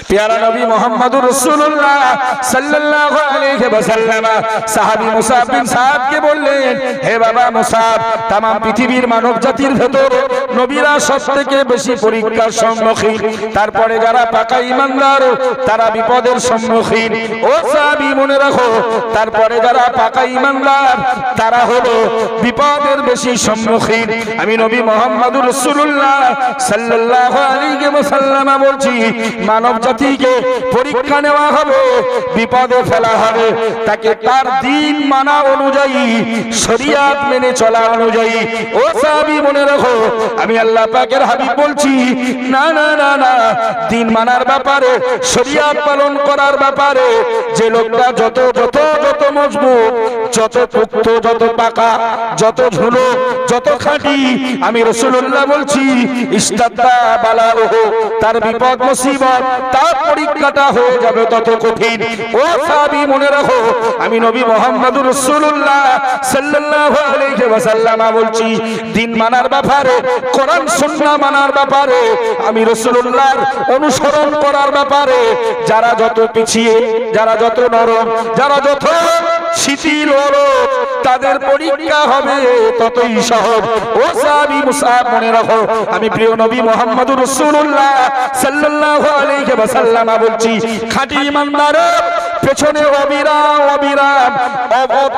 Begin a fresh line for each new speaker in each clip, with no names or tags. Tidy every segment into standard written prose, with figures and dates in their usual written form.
प्यारा नबी मोहम्मदुर रसूलुल्लाह सल्लल्लाहु अलैहि वसल्लम साहाबी मुसाब बिन साद के बोललेन, हे बाबा मुसाब, तमाम पृथिबीर मानव জাতির ভেতর নবীরা সবথেকে বেশি পরীক্ষার সম্মুখীন, তারপরে যারা পাকা ঈমানদার তারা বিপদের সম্মুখীন। ও সাহাবী মনে রাখো, তারপরে যারা পাকা ঈমানদার তারা হলো বিপদের বেশি সম্মুখীন। আমি নবী মুহাম্মদুর রাসূলুল্লাহ সাল্লাল্লাহু আলাইহি ওয়াসাল্লাম বলছি, মানব জাতিকে পরীক্ষা নেওয়া হবে, বিপদে ফেলা হবে, তাকে তার দ্বীন মানা অনুযায়ী, শরীয়ত মেনে চলা অনুযায়ী। ও সাহাবী মনে রাখো, আমি আল্লাহ পাকের হাবিব বলছি, না না না না, দ্বীন মানার ব্যাপারে, শরীয়ত পালন করার ব্যাপারে যে লোকটা যত যত যত মজবুত, যত পুক্ত, যত পাকা, যত ঝুলো, যত খাঁটি, আমি রাসূলুল্লাহ বলছি, ইস্তাদা বালাউহু, তার বিপদ মুসিবত, তার পরীক্ষাটা হয়ে যাবে তত কঠিন। ও সাহাবী মনে রাখো, আমি নবী মুহাম্মদুর রাসূলুল্লাহ সাল্লাল্লাহু আলাইহি ওয়াসাল্লাম বলছি, দ্বীন মানার ব্যাপারে, কোরআন সুন্নাহ মানার ব্যাপারে, আমি রাসূলুল্লাহর অনুসরণ করার ব্যাপারে যারা যত পিছিয়ে, যারা যত নরম, যারা যত শিথিল হলো, তাদের পরীক্ষা হবে ততই সহজ। ও সাহাবী মুসাব মনে রাখো, আমি প্রিয় নবী মুহাম্মদুর রাসূলুল্লাহ সাল্লাল্লাহু আলাইহি ওয়াসাল্লাম বলছি, খাঁটি ঈমানদারের পেছনে অবিরাম অবিরাম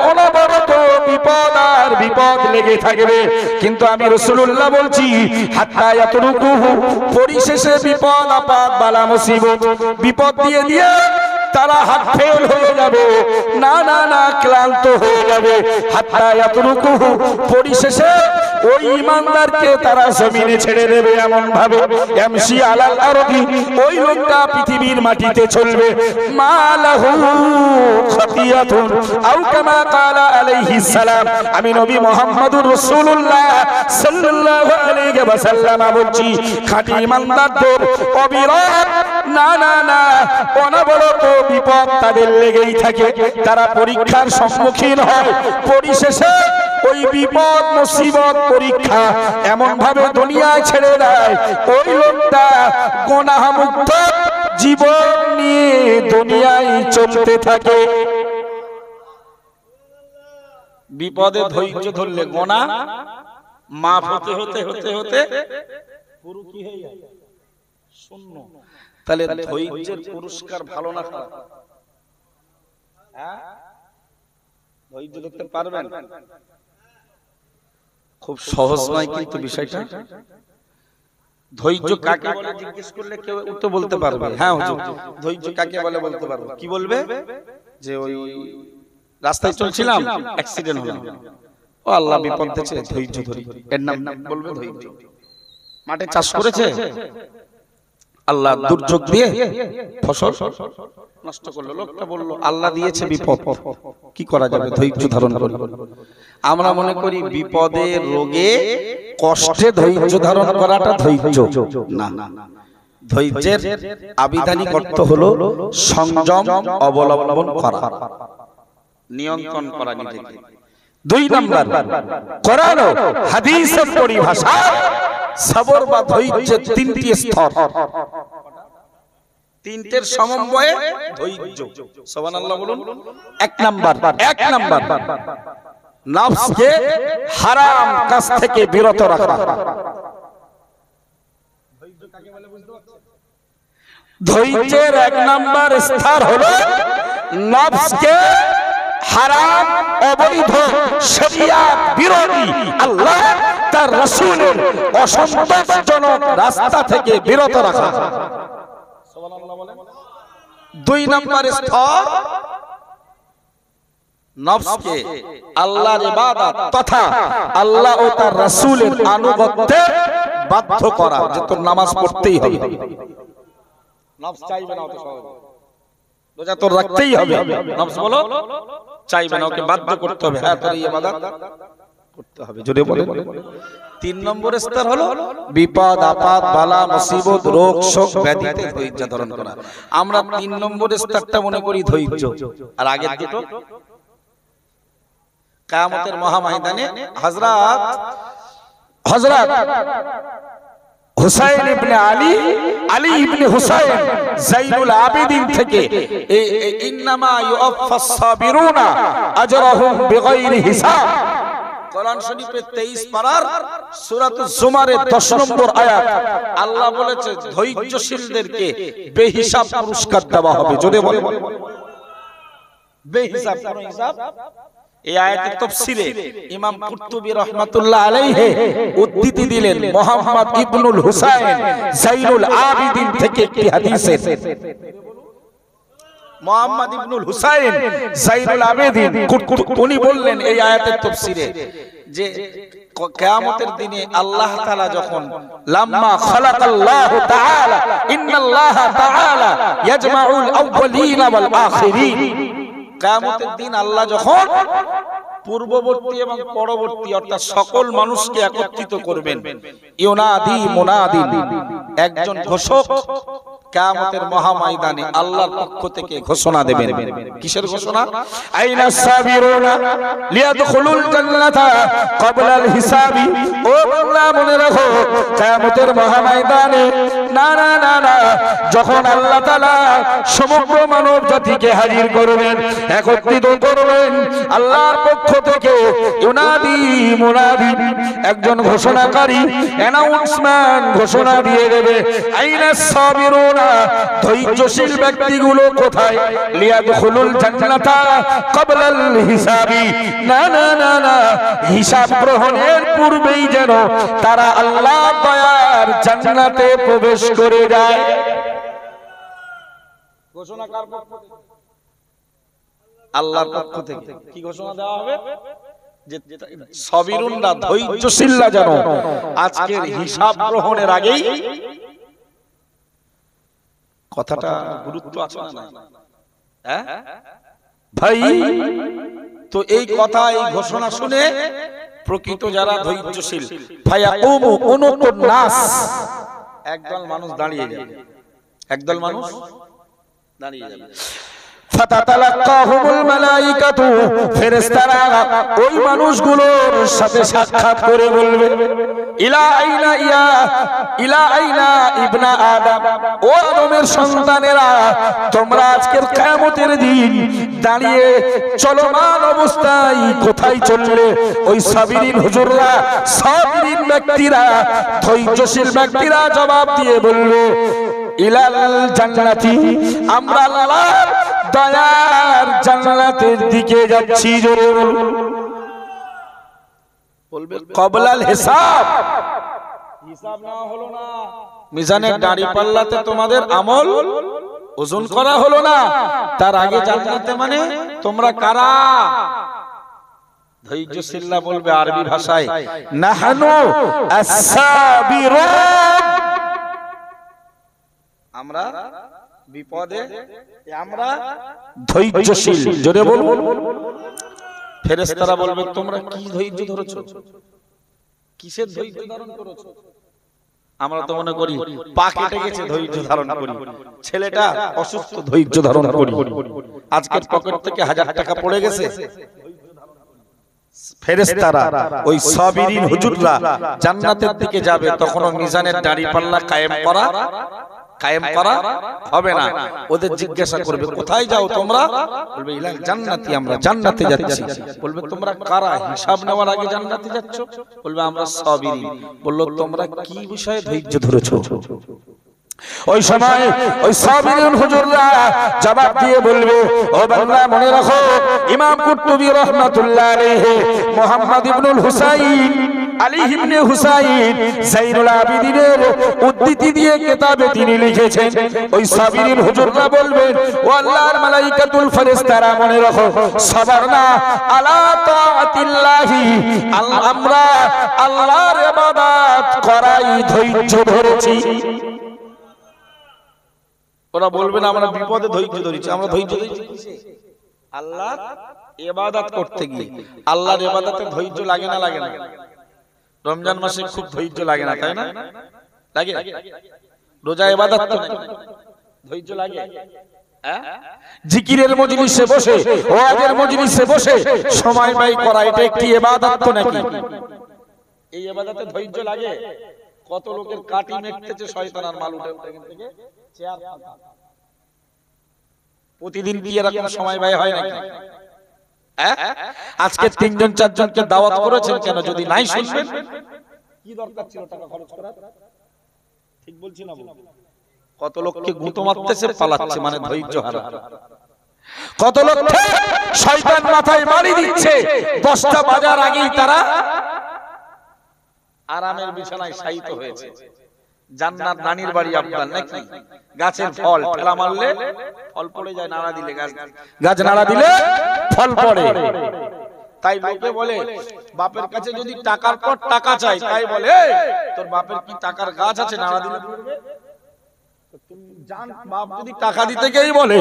অনবরত বিপদ আর বিপদ লেগে থাকবে, কিন্তু আমি রাসূলুল্লাহ বলছি, হাত্তা ইয়াতরুকুহু, পরিশেষে বিপদ আপদ বালা মুসিবত বিপদ দিয়ে দিয়ে তারা হাত ফেল হয়ে যাবে, না না না, ক্লান্ত হয়ে যাবে। হাত্তা ইয়াতরুকুহু, পরিশেষে ওই ঈমানদারকে তারা জমিনে ছেড়ে দেবে এমন ভাবে, ইয়ামশি আলাল আরদি, ওই লোকটা পৃথিবীর মাটিতে চলবে, মালাহু খাতিয়াতুন আও কামা ক্বালা আলাইহিস সালাম। আমি নবী মুহাম্মদুর রাসূলুল্লাহ সাল্লাল্লাহু আলাইহি ওয়াসাল্লাম বলছি, খাঁটি ঈমানদারদের অবিরত, না না না, অনবরত বিপদ তাদের লেগেই থাকে, তারা পরীক্ষার সম্মুখীন হয়, পরিশেষে ওই বিপদ মুসিবত পরীক্ষা এমন ভাবে দুনিয়ায় ছেড়ে দেয়, ওই লোকটা গুনাহ মুক্ত জীবন নিয়ে দুনিয়ায় চলতে থাকে। বিপদে ধৈর্য ধরলে গুনাহ মাফ হতে হতে হতে হতে পুরো কি হয়ে যায়, শূন্য। তাহলে ধৈর্যের পুরস্কার ভালো না খারাপ? হ্যাঁ, ধৈর্য ধরতে পারবেন? খুব সহজ নয় কিন্তু বিষয়টা। ধৈর্য কাকে বলে জিজ্ঞেস করলে কেউ উত্তর বলতে পারবে। হ্যাঁ হুজুর, ধৈর্য কাকে বলে বলতে পারবো। কি বলবে? যে ওই রাস্তায় চলছিলাম, অ্যাক্সিডেন্ট হলো, ও আল্লাহ বিপদ দিয়েছে, ধৈর্য ধরি, এর নাম বলবে ধৈর্য। মাঠে চাষ করেছে, আল্লাহ দুর্যোগ দিয়ে ফসল নষ্ট করলো, লোকটা বলল আল্লাহ দিয়েছে বিপদ, কি করা যাবে, ধৈর্য ধারণ করো। আমরা মনে করি বিপদে, রোগে, কষ্টে ধৈর্য ধারণ করাটা ধৈর্য না। ধৈর্যের আবিধানিক অর্থ হলো সংযম অবলম্বন করা, নিয়ন্ত্রণ করা নিজেকে। দুই নাম্বার, কোরআন ও হাদিসের পরিভাষা সবর বা ধৈর্যের তিনটি স্তর, তিনটের সমন্বয়ে ধৈর্য। সুবহানাল্লাহ বলুন। এক নাম্বার নফসকে হারাম কাজ থেকে বিরত রাখা। ধৈর্যের এক নাম্বার স্তর হলো নফসকে হারাম, অবৈধ, শরিয়াত বিরোধী, আল্লাহ তার রাসূলের অসন্তোষজনক রাস্তা থেকে বিরত রাখা। সুবহানাল্লাহ বলেন। দুই নাম্বার স্তর নফসকে আল্লাহর ইবাদত তথা আল্লাহ ও তার রাসূলের আনুগত্যে বাধ্য করা, যে তোর নামাজ পড়তেই হবে। নফস চাইবে না, অত সহজ, রোজা তোর রাখতেই হবে। নফস বলো চাইবে না, ওকে বাধ্য করতে হবে, হ্যাঁ তোর ইবাদত করতে হবে। জোরে বলেন। তিন নম্বর স্তর হলো বিপদ আপদ বালা মুসিবত রোগ শোক ব্যাধিতে ধৈর্য ধারণ করা। আমরা তিন নম্বর স্তরটা মনে করি ধৈর্য, আর আগের দুটো কিয়ামতের মহা ময়দানে হযরত হুসাইন ইবনে আলী, আলী ইবনে হুসাইন জাইনুল আবেদিন থেকে ইন্নামা ইউআফাস সাবিরুনা আজরাহুম বিগাইরি হিসাব, কোরআন শরীফের 23 পারার সূরাতুজ জুমারের 10 নম্বর আয়াত, আল্লাহ বলেছে ধৈর্যশীলদেরকে বেহিসাব পুরস্কার দেওয়া হবে। যদি বলে বেহিসাব, কোনো হিসাব। এই আয়াতের তাফসীরে ইমাম কুরতুবী রাহমাতুল্লাহ আলাইহি উদ্ধৃতি দিলেন মুহাম্মদ ইবনুল হুসাইন জাইনুল আবেদিন থেকে একটি হাদিসের। মুহাম্মদ ইবনুল হুসাইন জাইনুল আবেদিন উনি বললেন এই আয়াতের তাফসীরে যে কিয়ামতের দিনে আল্লাহ তাআলা যখন লাম্মা খালাকাল্লাহু তাআলা ইন্নাল্লাহ তাআলা ইয়াজমাউল আউয়ালিনা ওয়াল আখিরিন, কিয়ামতের দিন আল্লাহ যখন পূর্ববর্তী এবং পরবর্তী অর্থাৎ সকল মানুষকে একত্রিত করবেন, ইউনাদি মুনাদিন, একজন ঘোষক কিয়ামতের মহা ময়দানে আল্লাহর পক্ষ থেকে ঘোষণা দেবেন। কিসের ঘোষণা? আইনা সাবিরুনা লিয়াদখুলুল জান্নাতা ক্বাবলাল হিসাবি। ও বান্দা মনে রাখো, কিয়ামতের মহা ময়দানে না না না না, যখন আল্লাহ তাআলা সমগ্র মানব জাতিকে হাজির করবেন, একত্রিত করবেন, আল্লাহর পক্ষ থেকে ইউনাদি মুনাদি, একজন ঘোষণাকারী অ্যানাউন্সমেন্ট ঘোষণা দিয়ে দেবে, আইনা সাবিরুনা, ধৈর্যশীল ব্যক্তিগুলো কোথায়? লিয়াদখুলুল জান্নাতা ক্বাবলাল হিসাবি, না না না না, হিসাব গ্রহণের পূর্বেই যেন তারা আল্লাহর দয়ার জান্নাতে প্রবেশ করে যায়। ঘোষণা কার পক্ষ থেকে? আল্লাহর পক্ষ থেকে। কি ঘোষণা দেওয়া হবে? যে সাবিরুনরা, ধৈর্যশীলরা যেন আজকের হিসাব গ্রহণের আগেই, কথাটা গুরুত্ব আছে না হ্যাঁ ভাই? তো এই কথা, এই ঘোষণা শুনে প্রকৃত যারা ধৈর্যশীল, ফায়াকুমু উনুকুন নাস, একদল মানুষ দাঁড়িয়ে যাবে, একদল মানুষ দাঁড়িয়ে যাবে। ফাতাতালাক্কাহুমুল মালাইকাতু, ফেরেশতারা ওই মানুষগুলোর সাথে সাক্ষাৎ করে বলবে, ইলা আইনা ইয়া ইলা আইনা ইবনা আদম, ও আদমের সন্তানেরা, তোমরা আজকের কিয়ামতের দিন দাঁড়িয়ে চলমান অবস্থায় কোথায় চললে? ওই সাবিরিন হুজুররা, সাবিরিন ব্যক্তিরা, ধৈর্যশীল ব্যক্তিরা জবাব দিয়ে বলবে, ইলাল জান্নাতি, আমরা আল্লাহর দয়ার জান্নাতের দিকে যাচ্ছি। জোরে বলবে ক্বাবলাল হিসাব, হিসাব না হলো না, মিজানের দাড়ি পাল্লাতে তোমাদের আমল ওজন করা হলো না, তার আগে জান্নাতে মানে তোমরা কারা? ধৈর্যশীলরা বলবে আরবি ভাষায়, নাহনু আস-সাবিরুন, আমরা বিপদে, আমরা ধৈর্যশীল। জোরে বলুন। ফেরেশতারা বলবে, তোমরা কি ধৈর্য ধরেছো? কিসের ধৈর্য ধারণ করেছো? আমরা তো মনে করি পা কেটে গেছে ধৈর্য ধারণ করি, ছেলেটা অসুস্থ ধৈর্য ধারণ করি, আজকের পকেট থেকে 1000 টাকা পড়ে গেছে। ফেরেশতারা, ওই সাবিরিন হুজুররা জান্নাতের দিকে যাবে, তখন মিজানের দাড়ি পাল্লা কায়েম করা হবে না। ওদের জিজ্ঞাসা করবে, কোথায় যাও তোমরা? বলবে ইলাল জান্নাতি, আমরা জান্নাতে যাচ্ছি। বলবে তোমরা কারা? হিসাব নেওয়ার আগে জান্নাতে যাচ্ছ? বলবে আমরা সাবিরিন। বলল তোমরা কি বিষয়ে ধৈর্য ধরেছো? ওই সময় ওই সাবিরিন হুজুররা জবাব দিয়ে বলবে, ও বান্দা মনে রাখো, ইমাম কুরতুবী রাহমাতুল্লাহ আলাইহি মুহাম্মদ ইবনুল হুসাইন আলী ইবনে হুসাইন জাইনুল আবেদিনের উদ্ধৃতি দিয়ে কিতাবে তিনি লিখেছেন। ওই সাবিরিন হুজুররা বলবেন, ও আল্লাহর মালাইকাতুল ফেরেশতারা মনে রাখো, সাবারনা আলা তাআতিল্লাহি, আমরা আল্লাহর ইবাদত করাই ধৈর্য ধরেছি। ওরা বলবে না আমরা বিপদে ধৈর্য ধরেছি, আমরা ধৈর্য ধরেছি আল্লাহর ইবাদত করতে গিয়ে। আল্লাহর ইবাদতে ধৈর্য লাগে না? লাগে না? রমজান মাসে খুব ধৈর্য লাগে না, তাই না? লাগে? রোজা ইবাদত তো নাকি, ধৈর্য লাগে? জিকিরের মজলিসে বসে, ওয়াজের মজলিসে বসে সময় ব্যয় করা, এটা একটি ইবাদত তো নাকি? এই ইবাদতে ধৈর্য লাগে? কত লোকের কাটি মেখতেছে শয়তান আর মাল উঠে থেকে চেয়ার ফাঁকা। প্রতিদিন কি এরকম সময় ব্যয় হয় নাকি? আজকে 3 জন 4 জনকে দাওয়াত করেছেন কেন? যদি নাই শুনবেন কি দরকার ছিল টাকা খরচ করার? ঠিক বলছি না? কত লোককে গুঁতো মারতেছে, পালাচ্ছে, মানে ধৈর্য হারা। কত লোককে শয়তান মাথায় মারি দিচ্ছে, 10টা বাজার আগেই তারা আরামের বিছানায় শায়িত হয়েছে। জান্নাত নানির বাড়ি আপনার নাকি? গাছের ফল ঠেলা মারলে ফল পড়ে যায়, নাড়া দিলে গাছ নাড়া দিলে ফল পড়ে। তাই লোকে বলে বাপের কাছে যদি টাকার পর টাকা চাই, তাই বলে তোর বাপের কি টাকার গাছ আছে নাড়া দিলে পড়বে? জান বাপ যদি টাকা দিতে গিয়েই বলে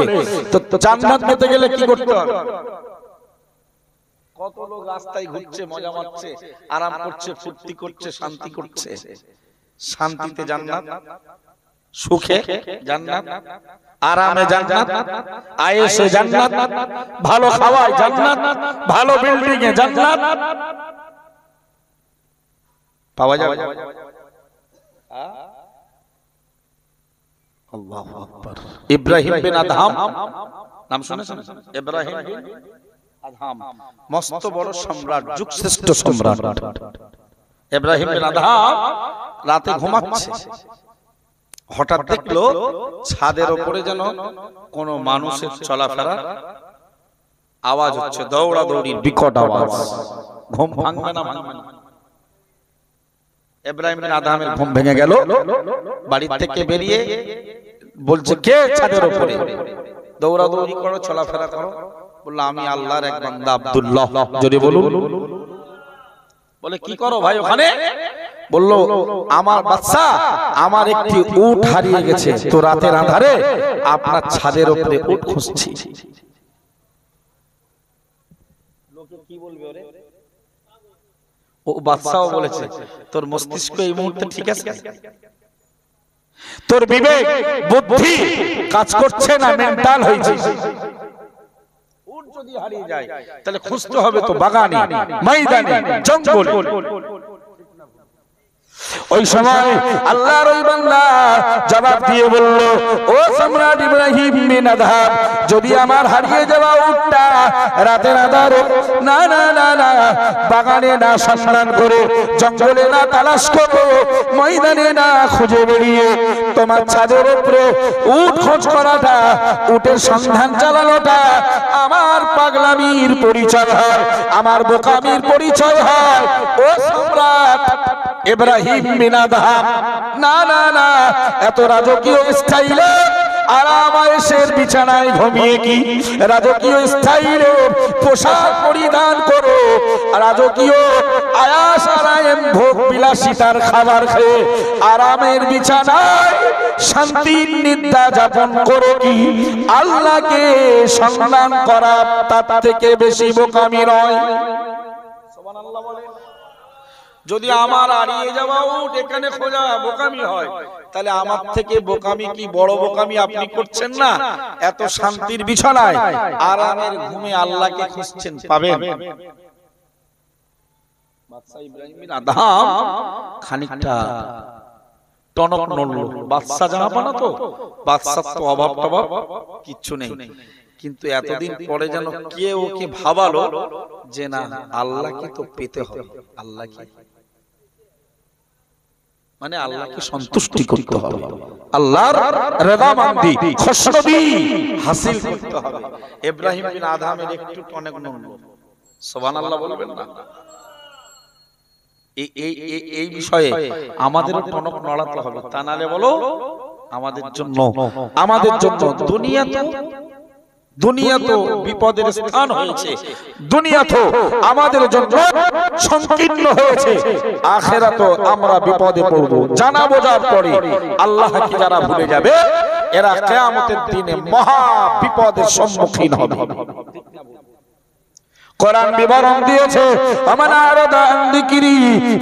তো জান্নাত পেতে গেলে কি করতে হবে? কত লোক রাস্তায় ঘুরছে, মজা মারছে, আরাম করছে, ফুর্তি করছে, শান্তি করছে। শান্তিতে জান্নাত, সুখে জান্নাত, আরামে জান্নাত, আয়েশে জান্নাত, ভালো খাওয়ায় জান্নাত, ভালো বিল্ডিং এ জান্নাত পাওয়া যাবে। আল্লাহু আকবার। ইব্রাহিম বিন আদহাম নাম শুনেছেন? ইব্রাহিম বিন আদহাম মস্ত বড় সম্রাট, যুগশ্রেষ্ঠ সম্রাট। ইব্রাহিম বিন আদহাম রাতে ঘুমাচ্ছে, হঠাৎ দেখলো ছাদের উপরে যেন কোন মানুষের চলাফেরা আওয়াজ হচ্ছে, দৌড়াদৌড়ির বিকট আওয়াজ। ঘুম ভাঙবে না? ইব্রাহিম বিন আদহামের ঘুম ভেঙে গেল। বাড়ি থেকে বেরিয়ে বলছে, কে ছাদের উপরে দৌড়াদৌড়ি করো, চলাফেরা করো? বলল, আমি আল্লাহর এক বান্দা আব্দুল্লাহ। যদি বলুন। বলে, কি করো ভাই ওখানে? বলল, আমার বাচ্চা, আমার একটি উট হারিয়ে গেছে, তো রাতের আঁধারে আপনার ছাদের উপরে উট খুঁজছি। লোকে কি বলবে ওরে? ও বাচ্চাও বলেছে, তোর মস্তিষ্ক এই মুহূর্তে ঠিক আছে? তোর বিবেক বুদ্ধি কাজ করছে না, মেন্টাল হয়েছে। উট যদি হারিয়ে যায় তাহলে খুঁজতে হবে তো বাগানে, ময়দানে, জঙ্গলে। ওই সময় আল্লাহর ওই বান্দা জবাব দিয়ে বলল, ও সম্রাট ইব্রাহিম বিন আদহাম, যদি আমার হারিয়ে যাওয়া উটটা রাতের আঁধারে না না না না বাগানে না সন্ধান করে, জঙ্গলে না তালাশ করো, ময়দানে না খুঁজে বেরিয়ে তোমার ছাদের উপরে উট খোঁজ করাটা, উটের সন্ধান চালানোটা আমার পাগলামির পরিচয় হয়, আমার বোকামির পরিচয় হয়। ও সম্রাট ইব্রাহিম বিন আদহাম, না না না, এত রাজকীয় স্টাইলে আরাম আয়েশের বিছানায় ঘুমিয়ে কি রাজকীয় স্টাইলে পোশাক পরিধান করো, রাজকীয় আয়াস আরাম ভোগ বিলাসিতার খাবার খেয়ে আরামের বিছানায় শান্তির নিদ্রা যাপন করো কি আল্লাহকে সম্মান করা তার থেকে বেশি বোকামি নয়? সুবহানাল্লাহ বলেন। যদি আমার হারিয়ে যাওয়া উট এখানে খোঁজা বোকামি হয়, তাহলে আমার থেকে বোকামি কি বড় বোকামি আপনি করছেন না? এত শান্তির বিছানায় আরামের ঘুমে আল্লাহকে খুঁজছেন, পাবেন? বাদশা ইব্রাহিম বিন আদহাম খানিকটা টনক নড়ল। বাদশা জাহাপানা তো, বাদশার তো অভাব টভাব কিচ্ছু নেই, কিন্তু এতদিন পরে যেন কে ওকে ভাবালো যে না, আল্লাহকে তো পেতে হবে। আল্লাহকে মানে আল্লাহকে সন্তুষ্টি করতে হবে, আল্লাহর রেদামন্দি খুশনবী হাসিল করতে হবে। ইব্রাহিম বিন আদহামের একটু টনক নড়ল। সুবহানাল্লাহ বলবেন না? এই বিষয়ে আমাদেরও টনক নড়াতে হবে, তা নালে বলো আমাদের জন্য দুনিয়া তো বিপদের স্থান হয়েছে, দুনিয়া তো আমাদের জন্য সংকীর্ণ হয়েছে, আখিরাত আমরা বিপদে পড়ব। জানা বোঝার পরে আল্লাহকে যারা ভুলে যাবে, এরা কিয়ামতের দিনে মহা বিপদের সম্মুখীন হবে। কোরআন বিবরণ দিয়েছে, আমান আরাদা আন যিকরি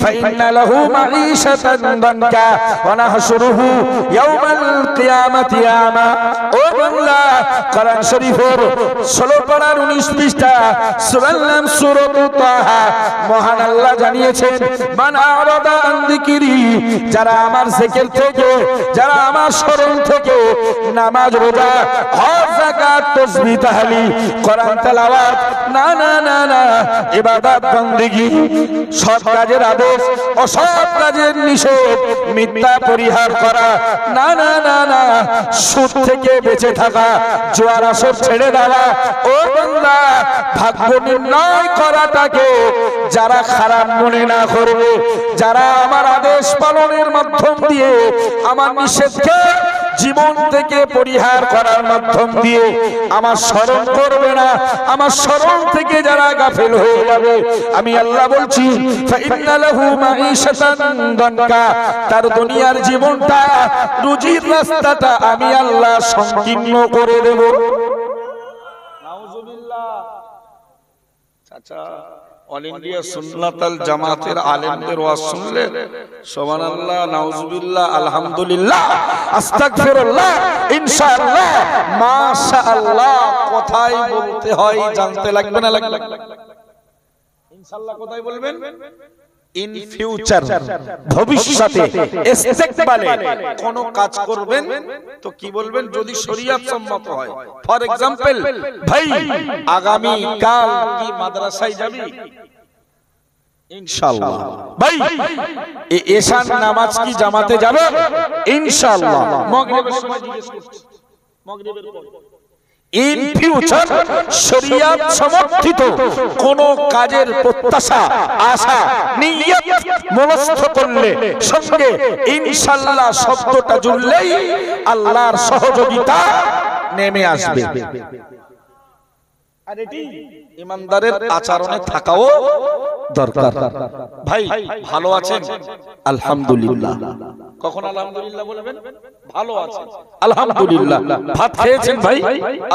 ফাইন্না লাহু মাঈশাতান দানকা ওয়া নাহশুরুহু ইয়াওমাল কিয়ামাতি আমা। ও বান্দা, কোরআন শরীফের 16 পারার 19 পৃষ্ঠা সূরার নাম সূরাতুত তাহা। মহান আল্লাহ জানিয়েছেন, মান আরাদা আন যিকরি, যারা আমার জিকির থেকে, যারা আমার স্মরণ থেকে, নামাজ, রোজা, হজ, যাকাত, তাসবিহ, তাহলিল, কোরআন তেলাওয়াত, না না না না, ইবাদত, বندگی, সৎ কাজের আদেশ, অসৎ কাজের নিষেধ, মিথ্যা পরিহার করা, না না না না, সুদ থেকে বেঁচে থাকা, জুয়ার আসর ছেড়ে দেওয়া, ও বান্দা, ভাগ্য নির্ণয় করাটাকে যারা খারাপ মনে না করবে, যারা আমার আদেশ পালনের মাধ্যম দিয়ে, আমার নিষেধকে জীবন থেকে পরিহার করার মাধ্যম দিয়ে আমার স্মরণ করবে না, আমার স্মরণ থেকে যারা গাফিল হয়ে যাবে, আমি আল্লাহ বলছি, ফাইন্না লাহু মাঈশাতান দানকা, তার দুনিয়ার জীবনটা, রুজির রাস্তাটা আমি আল্লাহ সংকীর্ণ করে দেব। নাউজুবিল্লাহ। চাচা, অল ইন্ডিয়া সুন্নাতাল জামাতের আলেমদের ওয়াজ শুনলে সুবহানাল্লাহ, নাউজুবিল্লাহ, আলহামদুলিল্লাহ, আস্তাগফিরুল্লাহ, ইনশাআল্লাহ, মাশাআল্লাহ কোথায় বলতে হয় জানতে লাগবে না? লাগবে। ইনশাআল্লাহ কোথায় বলবেন? ইন ফিউচার, ভবিষ্যতে, ইস্তেকবালে কোন কাজ করবেন তো কি বলবেন? যদি শরীয়ত সম্মত হয়। ফর এক্সাম্পল, ভাই আগামী কাল কি মাদ্রাসায় যাবি? ইনশাআল্লাহ। ভাই এশার নামাজ কি জামাতে যাবে? ইনশাআল্লাহ। মাগরিবের সময় জিজ্ঞেস করছি, মাগরিবের পর ইন ফিউচার শরীয়ত সমর্থিত কোন কাজের প্রত্যাশা, আশা, নিয়ত মনস্থ করলে সঙ্গে ইনশাআল্লাহ শব্দটা জুড়লেই আল্লাহর সহযোগিতা নেমে আসবে। আর এটি ইমানদারের আচরণে থাকাও দরকার। ভাই ভালো আছেন? আলহামদুলিল্লাহ। কখন আলহামদুলিল্লাহ বলবেন? ভালো আছেন, আলহামদুলিল্লাহ। ভাত খেয়েছেন ভাই?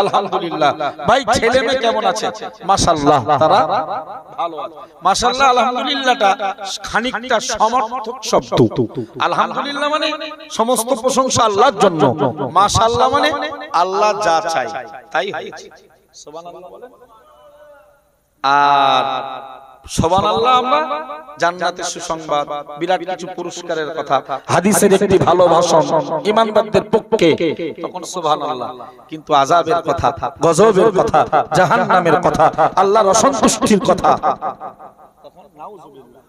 আলহামদুলিল্লাহ। ভাই ছেলে মেয়ে কেমন আছে? মাশাআল্লাহ, তারা ভালো আছে। মাশাআল্লাহ, আলহামদুলিল্লাহটা খানিকটা সমর্থক শব্দ। আলহামদুলিল্লাহ মানে সমস্ত প্রশংসা আল্লাহর জন্য, মাশাআল্লাহ মানে আল্লাহ যা চায় তাই হয়েছে। সুবহানাল্লাহ বলেন। আর সুবহানাল্লাহ আমরা জান্নাতের সুসংবাদ, বিরাট কিছু পুরস্কারের কথা, হাদিসের একটি ভালো ভাষণ ঈমানদারদের পক্ষে, তখন সুবহানাল্লাহ। কিন্তু আযাবের কথা, গজবের কথা, জাহান্নামের কথা, আল্লাহর অসন্তুষ্টির কথা, তখন নাউজুবিল্লাহ।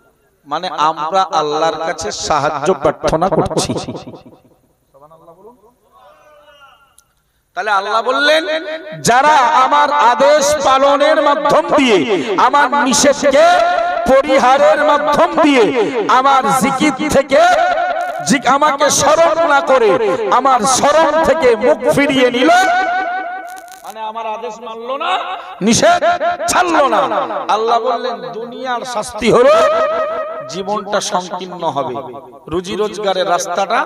মানে আমরা আল্লাহর কাছে সাহায্য প্রার্থনা করছি। তাহলে আল্লাহ বললেন, যারা আমার আদেশ পালনের মাধ্যম দিয়ে, আমার নিষেধকে পরিহারের মাধ্যম দিয়ে, আমার জিকির থেকে আমাকে স্মরণ না করে আমার স্মরণ থেকে মুখ ফিরিয়ে নিল, মানে আমার আদেশ মানলো না, নিষেধ ছাড়লো না, আল্লাহ বললেন দুনিয়ার শাস্তি হলো জীবনটা সংকীর্ণ হবে, রুজি রোজগারের রাস্তাটা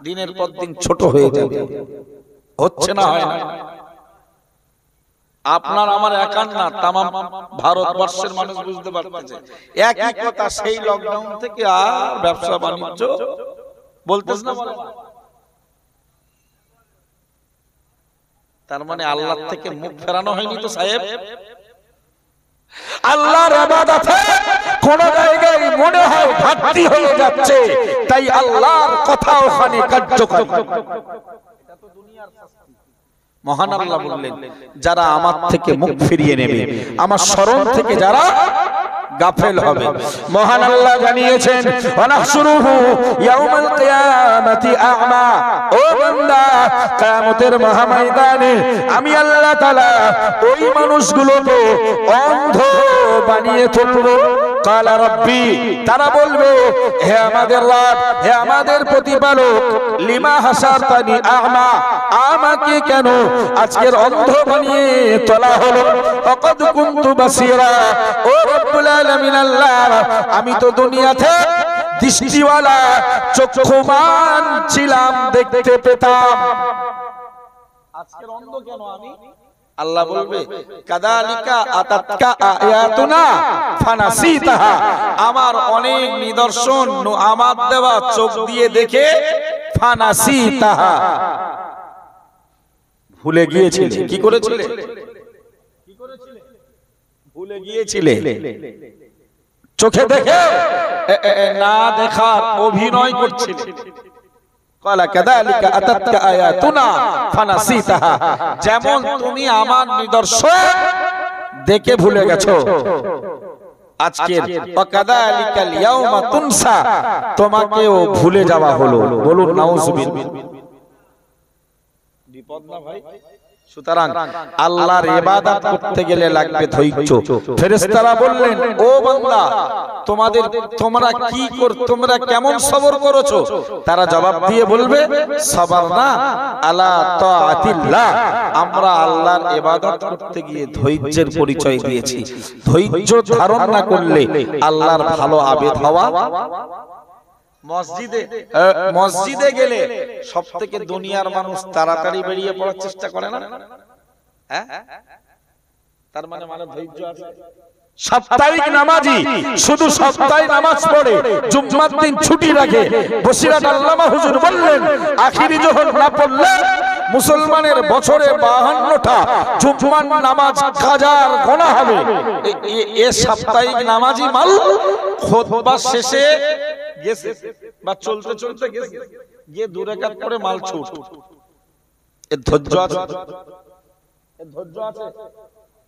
দিনের পর দিন ছোট হয়ে যাবে। হচ্ছে না, হয় না? আপনার আমার একার না, তামাম ভারতবর্ষের মানুষ বুঝতে পারতেছে একই কথা। সেই লকডাউন থেকে আর ব্যবসা বাণিজ্য বলতেছ না, তার মানে আল্লাহ থেকে মুখ ফেরানো হয়নি তো সাহেব। আল্লাহর ইবাদতে কোন জায়গায় মনে হয় ঘাটতি হয়ে যাচ্ছে, তাই আল্লাহর কথা ওখানে কার্যকর। মহান আল্লাহ বললেন, যারা আমার থেকে মুখ ফিরিয়ে নেবে, আমার স্মরণ থেকে যারা গাফেল হবে, মহান আল্লাহ জানিয়েছেন, ওয়ানাহশুরুহু ইয়াউমাল কিয়ামাতি আ'মা। ও বান্দা, কিয়ামতের মহাময়দানে আমি আল্লাহ তাআলা ওই মানুষগুলোকে অন্ধ বানিয়ে তুলব। কালা রব্বি, তারা বলবে, হে আমাদের রব, হে আমাদের প্রতিপালক, লিমা হাসারতানি আ'মা, আমাকে কেন আজকের অন্ধ বানিয়ে তোলা হলো? ফাকাদ কুনতু বাসীরা, ও রব্বুল আলামিন আল্লাহ, আমি তো দুনিয়াতে দৃষ্টিওয়ালা, চক্ষুমান ছিলাম, দেখতে পেতাম, আজকের অন্ধ কেন আমি? আল্লাহ বলবে, কাযালিকা আতাতকা আয়াতুনা ফানাসিতাহা, আমার অনেক নিদর্শন আমার দেওয়া চোখ দিয়ে দেখে ফানাসিতাহা ভুলে গিয়েছিলে। কি করেছিলে? ভুলে গিয়েছিলে। চোখে দেখে না দেখার অভিনয় করছিলে। ক্বালা কাযালিকা আতাতকা আয়াতুনা ফানাসিতাহা, যেমন তুমি আমার নিদর্শন দেখে ভুলে গেছো, আজকের ওয়াকাযালিকাল ইয়াউমা তুনসা, তোমাকেও ভুলে যাওয়া হলো। বলুন নাউযুবিল্লাহ। বিপদ না ভাই? সুতরাং আল্লাহর ইবাদত করতে গেলে লাগবে ধৈর্য। ফেরেশতারা বললেন, ও বান্দা, তোমরা কেমন সবর করেছো? তারা জবাব দিয়ে বলবে, সাবারনা আলা তাআতিল্লাহ, আমরা আল্লাহর ইবাদত করতে গিয়ে ধৈর্যের পরিচয় দিয়েছি। ধৈর্য ধারণ না করলে আল্লাহর ভালো আবেদ হওয়া। মসজিদে গেলে সবথেকে দুনিয়ার মানুষ তাড়াতাড়ি বেরিয়ে পড়ার চেষ্টা করে না? তার মানে ধৈর্য আছে। সাপ্তাহিক নামাজি শুধু সপ্তাহে নামাজ পড়ে, জুম্মার দিন ছুটি রাখে। বসিরাত আল্লামা হুজুর বললেন, আখিরি জোহর না পড়লে মুসলমানের বছরে 52টা জুম্মার নামাজ কাজার গোনা হবে। এ সাপ্তাহিক নামাজি মাল খুতবা শেষে গেছে বা চলতে চলতে গেছে, গিয়ে 2 রাকাত পড়ে মাল ছুট। এর ধৈর্য আছে? এর ধৈর্য আছে?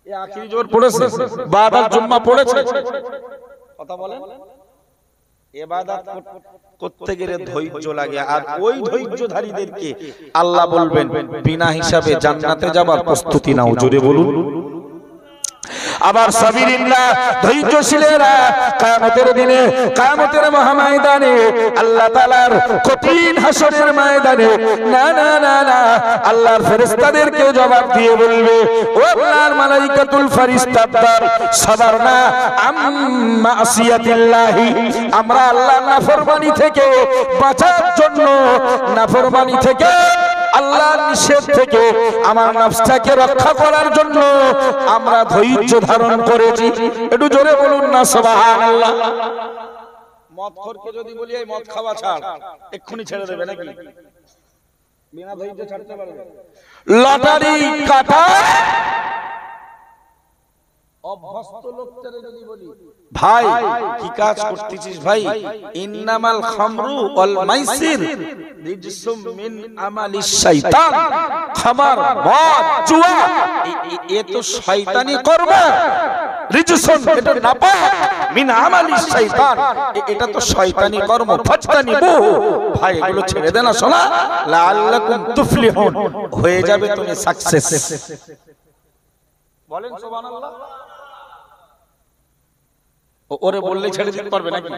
এ আখিরি জোহর পড়েছে, বাদাত জুম্মা পড়েছে, কথা বলেন। ইবাদত করতে গেলে ধৈর্য লাগে। আর ওই ধৈর্যধারীদেরকে আল্লাহ বলবেন, বিনা হিসাবে জান্নাতে যাবার প্রস্তুতি নাও। জোরে বলুন। আবার সাবিরিল্লাহ, ধৈর্যশীলেরা কিয়ামতের দিনে, কিয়ামতের মহাময়দানে, আল্লাহ তাআলার কঠিন হাসরের ময়দানে না না না না আল্লাহর ফেরেশতাদেরকে জবাব দিয়ে বলবে, ও আল্লাহর মালাইকাতুল ফারিস্তাদর, সাবারনা আম্মা আসিয়াতিল্লাহি, আমরা আল্লাহর নাফরমানি থেকে বাঁচার জন্য, নাফরমানি থেকে, আল্লাহর নিষেধ থেকে আমার নফসটাকে রক্ষা করার জন্য আমরা ধৈর্য ধারণ করেছি। একটু জোরে বলুন না সুবহানাল্লাহ। মদখোরকে যদি বলি এই মদ খাওয়া ছাড়, এক্ষুনি ছেড়ে দেবে নাকি? বিনা ধৈর্য ছাড়তে পারবে? লটারি কাটা অভ্যস্ত লোকটারে যদি বলি, ভাই কি কাজ করতেছিস ভাই? ইন্নামাল খামরু ওয়াল মাইসির রিজসুম মিন আমালিশ শাইতান, খামার, মদ, জুয়া এ তো শয়তানি কর্ম। রিজসুন, এটা নাপাক, মিন আমালিশ শাইতান, এটা তো শয়তানি কর্ম। ফাজতানিবু, ভাই এগুলো ছেড়ে দে না শোনা, লাআল্লাকুম তুফলিহুন, হয়ে যাবে তুমি সাকসেস। বলেন সুবহানাল্লাহ। ওরে বললে ছেড়ে দিতে পারবে নাকি?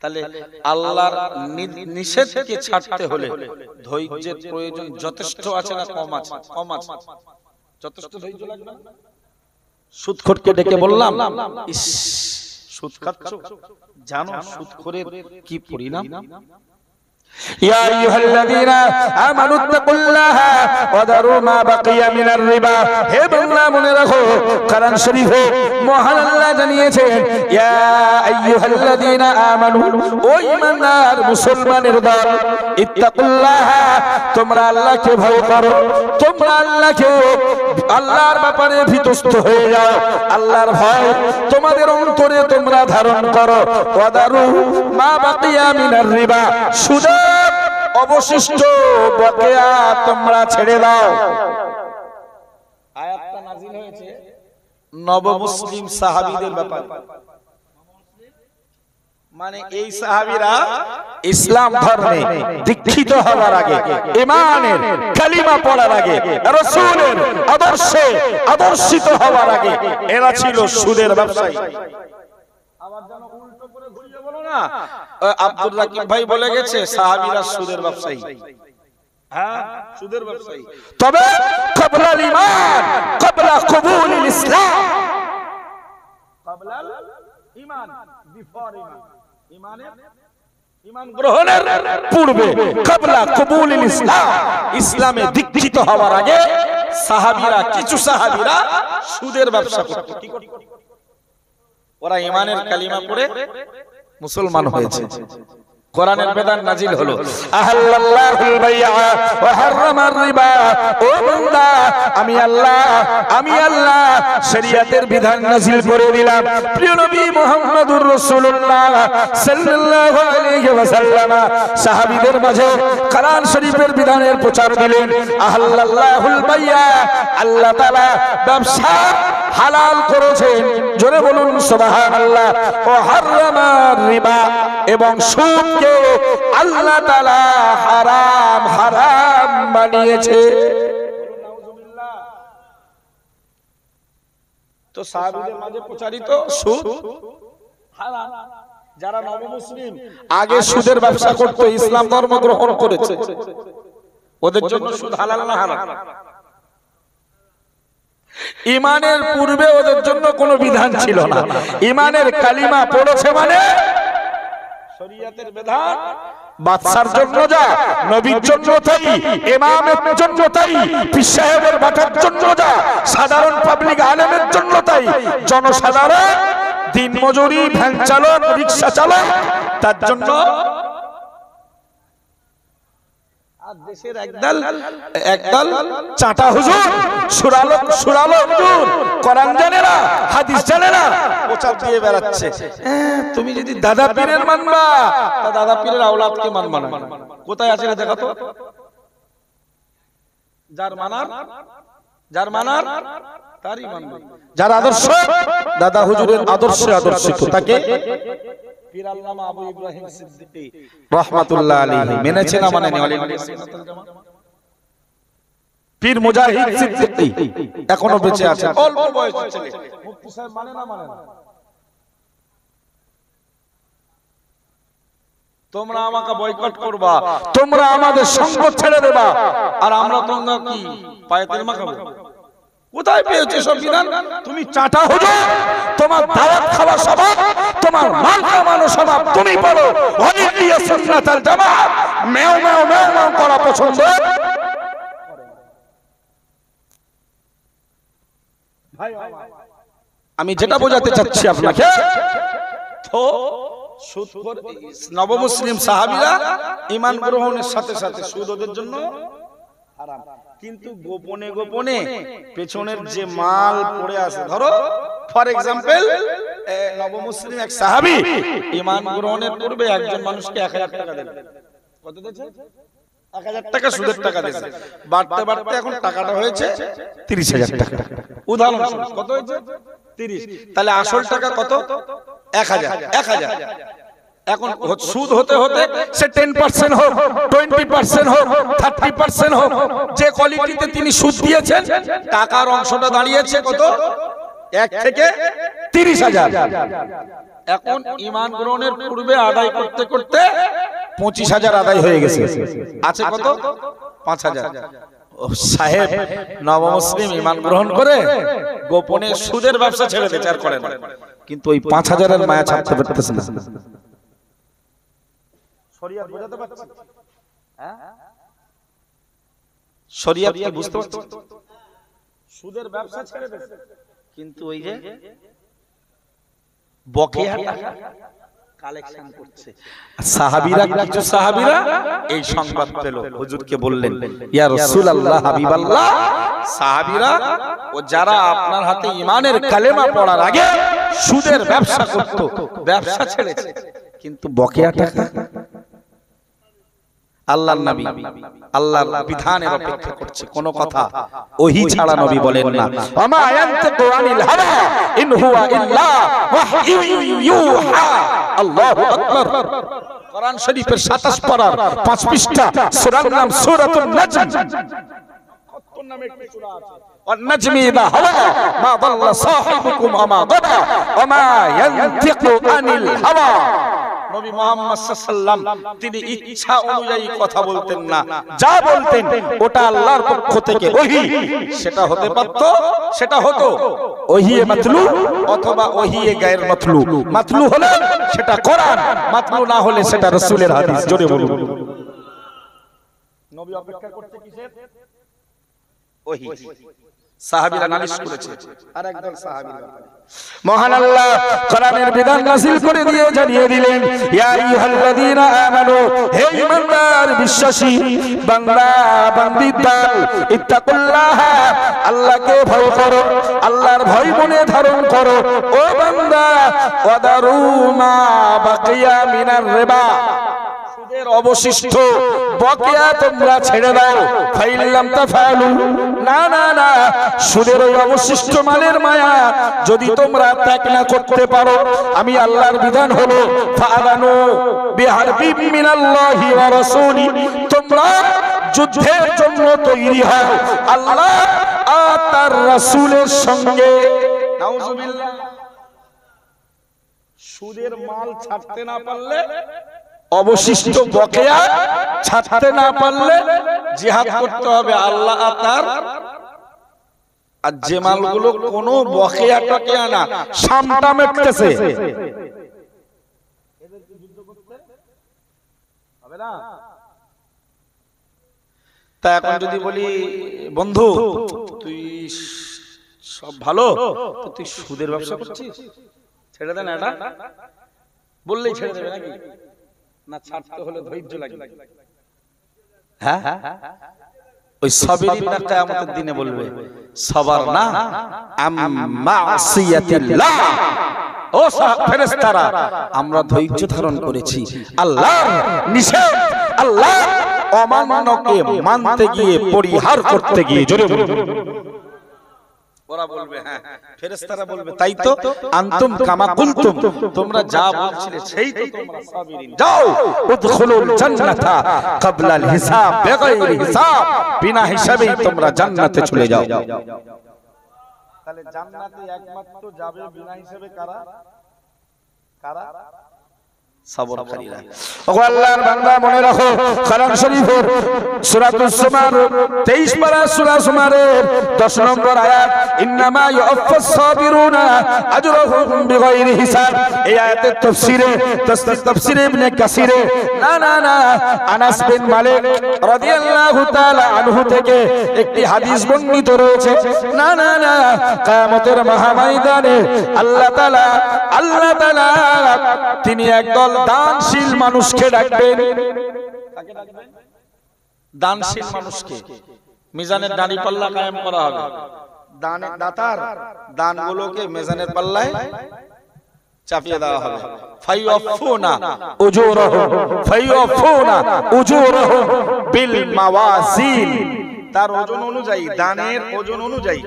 তাহলে আল্লাহর নিষেধকে ছাড়তে হলে ধৈর্যের প্রয়োজন যথেষ্ট আছে না কম আছে? কম আছে। যথেষ্ট ধৈর্য লাগবে। সুদখোরকে ডেকে বললাম, ইস সুদ খাচ্ছ, জানো সুদখোরের কি পরিণাম? ইয়া আইয়ুহাল্লাযীনা আমানুত্তাকুল্লাহা ওয়া দারু মা বাকিয়া মিনার রিবা। হে বান্দা, মনে রাখো, কোরআন শরীফে মহান আল্লাহ জানিয়েছেন, ইয়া আইয়ুহাল্লাযীনা আমানু, ও ঈমানদার মুসলমানের দল, ইত্তাকুল্লাহা, তোমরা আল্লাহকে ভয় করো, তোমরা আল্লাহকে, আল্লাহর ব্যাপারে ভীতস্ত হয়ে যাও, আল্লাহর ভয় তোমাদের অন্তরে তোমরা ধারণ করো। ওয়া দারু মা বাকিয়া মিনার রিবা, সুদের অবশিষ্ট বকেয়া তোমরা ছেড়ে দাও। আয়াতটা নাযিল হয়েছে নবমুসলিম সাহাবীদের ব্যাপারে। মানে এই সাহাবীরা ইসলাম ধর্মে দীক্ষিত হওয়ার আগে, ঈমানের কালিমা পড়ার আগে, রাসূলের আদর্শে আদর্শিত হওয়ার আগে এরা ছিল সুদের ব্যবসায়ী। আবার যেন উল্টো করে ঘুরিয়ে বলো না, আব্দুর রাকিব ভাই বলে গেছে সাহাবীরা সুদের ব্যবসায়ী। হ্যাঁ, সুদের ব্যবসায়ী। তবে ক্বাবলাল ঈমান, ক্বাবলা কবুলিল ইসলাম, ক্বাবলাল ঈমান, বিফোর ঈমান, ঈমান গ্রহণের পূর্বে, ক্বাবলা কবুলিল ইসলাম, ইসলামে দীক্ষিত হওয়ার আগে সাহাবীরা, কিছু সাহাবীরা সুদের ব্যবসা করত। কি করত? ওরা ঈমানের কালিমা পড়ে মুসলমান হয়েছে, কোরআনের বিধান নাজিল হলো, আহাল্লাল্লাহুল বাইআ ওয়া হারামার রিবা। ও বান্দা, আমি আল্লাহ শরীয়তের বিধান নাজিল করে দিলাম। প্রিয় নবী মুহাম্মদুর রাসূলুল্লাহ সাল্লাল্লাহু আলাইহি ওয়াসাল্লাম সাহাবীদের মাঝে কোরআন শরীফের বিধানের প্রচার দিলেন। আহাল্লাল্লাহুল বাইআ, আল্লাহ তাআলা ব্যবসা হালাল করেছেন, জোরে বলুন সুবহানাল্লাহ। ও হারামার রিবা, এবং সুদকে আল্লাহ তাআলা হারাম বানিয়েছে। তো সাহাবীদের মাঝে প্রচারিত সুদ হারাম। যারা নবমুসলিম আগে সুদের ব্যবসা করত, ইসলাম ধর্ম গ্রহণ করেছে, ওদের জন্য সুদ হালাল না হারাম? ঈমানের পূর্বে ওদের জন্য কোনো বিধান ছিল না। ঈমানের কালিমা পড়েছে মানে শরীয়তের বিধান, বাদশার জন্য যা, নবীর জন্য তাই, ইমামের জন্য তাই, পীর সাহেবের বাটার জন্য যা, সাধারণ পাবলিক আলেমের জন্য তাই, জনসাধারণ দিন মজুরি, ভ্যান চালক, রিকশা চালক, তার জন্য। আর দেশের একদল চাটা হুজুর, সুরালো হুজুর, কোরআন জানে না, হাদিস জানে না, প্রচার দিয়ে বেড়াচ্ছে। তুমি যদি দাদা পীরের মানবা, তা দাদা পীরের আওলাদকে মানবা না। কোথায় আছে দেখা তো? যার মানার তারই মানবে। যার আদর্শ দাদা হুজুরের আদর্শে আদর্শিত, তাকে পীর আল্লামা আবু ইব্রাহিম সিদ্দিকী রাহমাতুল্লাহ আলাইহি মেনেছে না মানেনি? পীর মুজাহিদ সিদ্দিকী এখনো বেঁচে আছে, অল্প বয়সের ছেলে। মুফতি সাহেব মানে না? তোমরা আমাকে বয়কট করবা, তোমরা আমাদের সঙ্গ ছেড়ে দেবা, আর আমরা তোমরা কি পায়ে তেল মাখাবো? কোথায় পেয়েছো সব বিধান? তুমি চাটা হুজুর, তোমার দাওয়াত খাওয়া স্বভাব, তোমার মাল কামানো স্বভাব, তুমি বলো ওয়াহিদিয়া সুন্নাতুল জামাত, মেও করা পছন্দ। আমি যেটা বোঝাতে চাচ্ছি আপনাকে, তো নবমুসলিম সাহাবীরা ঈমান গ্রহণের সাথে সাথে সুদ ওদের জন্য হারাম। কিন্তু গোপনে পেছনের যে মাল পড়ে আছে, ধরো ফর এক্সাম্পল নবমুসলিম এক সাহাবী ঈমান গ্রহণের পূর্বে একজন মানুষকে 1000 টাকা দেন। কত দিয়েছে? 1000 টাকা সুদের টাকা দিয়েছে। বাড়তে এখন টাকাটা হয়েছে 30000 টাকা। উদাহরণ কত হয়েছে? 30। তাহলে আসল টাকা কত? 1000। এখন সুদ হতে সে 10% হোক, 20% হোক, 30% হোক, যে কোয়ালিটিতে তিনি সুদ দিয়েছেন, টাকার অংশটা দাঁড়িয়েছে কত? 1 থেকে 30,000। এখন ঈমান গ্রহণের পূর্বে আদায় করতে 25,000 আদায় হয়ে গেছে। আছে কত? 5,000। সাহেব নবমুসলিম ঈমান গ্রহণ করে গোপনে সুদের ব্যবসা ছেড়ে দিতে চার করে না, কিন্তু ওই 5,000 এর মায়া ছাড়তে পারতেছে না। শরীয়ত বুঝাতে পারছি? শরীয়ত কি বুঝতে পারছি? সুদের ব্যবসা ছেড়ে দিয়েছে, কিন্তু ওই যে বকেয়া টাকা কালেকশন করছে। কিছু সাহাবীরা এই সংবাদ পেল, হুজুরকে বললেন, ইয়া রাসূলুল্লাহ, হাবিবাল্লাহ, সাহাবীরা ও যারা আপনার হাতে ঈমানের কালেমা পড়ার আগে সুদের ব্যবসা করত, ব্যবসা ছেড়েছে, কিন্তু বকেয়া টাকা। আল্লাহর নবী আল্লাহর বিধানের অপেক্ষা করছে, কোন কথা ওহী ছাড়া নবী বলেন না। ওমা ইয়ানতিকু আনিল হাওয়া ইন হুয়া ইল্লা ওয়াহয়ু ইউহা। আল্লাহু আকবার। কোরআন শরীফের 27 পারার 5 পৃষ্ঠা, সূরার নাম সূরাতুন নাজম। কত নামে একটি সূরা আছে। والنجم إذا هوى ما ضل صاحبكم وما غوى وما ينطق عن الهوى। নবী মুহাম্মদ সাল্লাল্লাহু আলাইহি ওয়াসাল্লাম তিনি ইচ্ছা অনুযায়ী কথা বলতেন না, যা বলতেন ওটা আল্লাহর পক্ষ থেকে ওহী। সেটা হতে পারত, সেটা হতো ওহিয়ে মাতলু অথবা ওহিয়ে গায়র মাতলু। মাতলু হলে সেটা কোরআন, মাতলু না হলে সেটা রাসূলের হাদিস। জোরে বলুন। নবী অপেক্ষা করতে কিসের? ওহী সাহাবীরা নালিশ করেছে আর একদল সাহাবীর ব্যাপারে মহান আল্লাহ কোরআনের বিধান নাযিল করে দিয়ে জানিয়ে দিলেন ইয়া আইয়ুহাল্লাযীনা আমানু হে ঈমানদার বিশ্বাসী বান্দা বান্দি দল ইত্তাকুল্লাহ আল্লাহকে ভয় করো আল্লাহর ভয় মনে ধারণ করো ও বান্দা ওয়াদারু মা বাকিয়া মিনার রিবা সুদের অবশিষ্ট বকেয়া তোমরা ছেড়ে দাও ফাইল্লাম তাফালু না না না সুদের ওই অবশিষ্ট মালের মায়া যদি তোমরা ত্যাগ না করতে পারো আমি আল্লাহর বিধান হলো ফাআলানু বিহারবিম মিনাল্লাহি ওয়া রাসূলি তোমরা যুদ্ধের জন্য তৈরি হও আল্লাহ আর তার রাসূলের সঙ্গে নাউজুবিল্লাহ সুদের মাল ছাড়তে না পারলে অবশিষ্ট বকেয়া ছাড়তে না পারলে জিহাদ করতে হবে আল্লাহ তার আর যে মালগুলো কোনো বকেয়া টকেয়া না সামটা মেটতেছে এদেরকে যুদ্ধ করতে হবে না তা এখন যদি বলি বন্ধু তুই সব ভালো তো তুই সুদের ব্যবসা করছিস ছেড়ে দে না এটা বললেই ছেড়ে দেবে নাকি না ছাড়তে হলে ধৈর্য লাগবে হ্যাঁ ওই সবেরই না কিয়ামতের দিনে বলবে সবার না মাসিয়াতিল্লাহ ও ফেরেশতারা আমরা ধৈর্য ধারণ করেছি আল্লাহর নিষেধ আল্লাহর অমান্যকে মানতে গিয়ে পরিহার করতে গিয়ে জোরে বলুন ওরা বলবে হ্যাঁ ফেরেশতারা বলবে তাই তো আনতুম কামা কুনতুম তোমরা যা বলছিলে সেই তো তোমরা সাবিরিন যাও উদখুলুল জান্নাতা ক্বাবলাল হিসাব বিগাইরি হিসাব বিনা হিসাবেই তোমরা জান্নাতে চলে যাও তাহলে জান্নাতে একমাত্র যাবে বিনা হিসাবে কারা কারা সবরকারীরা ওগো আল্লাহর বান্দা মনে রাখো কোরআন শরীফের সূরাতুস জুমার 23 পারা সূরা জুমারের 10 নম্বর আয়াত ইন্নামা ইউফাস সাবিরুনা আজরুহুম বিগাইরি হিসাব এই আয়াতের তাফসীরে ইবনে কাসিরে না না না আনাস বিন মালিক রাদিয়াল্লাহু তাআলা আনহু থেকে একটি হাদিস বর্ণিত রয়েছে না না না কিয়ামতের মহাময়দানে আল্লাহ তাআলা তিনি একদল দানশীল মানুষকে ডাকবেন কাকে ডাকবেন দানশীল মানুষকে মিজানের দাঁড়িপাল্লা কায়েম করা হবে দাতার দানগুলোকে মিজানের পাল্লায় চাপিয়ে দেওয়া হবে ফাইয়াফুনা উজুরহুম বিল মাওয়াজিন তার ওজন অনুযায়ী দানের ওজন অনুযায়ী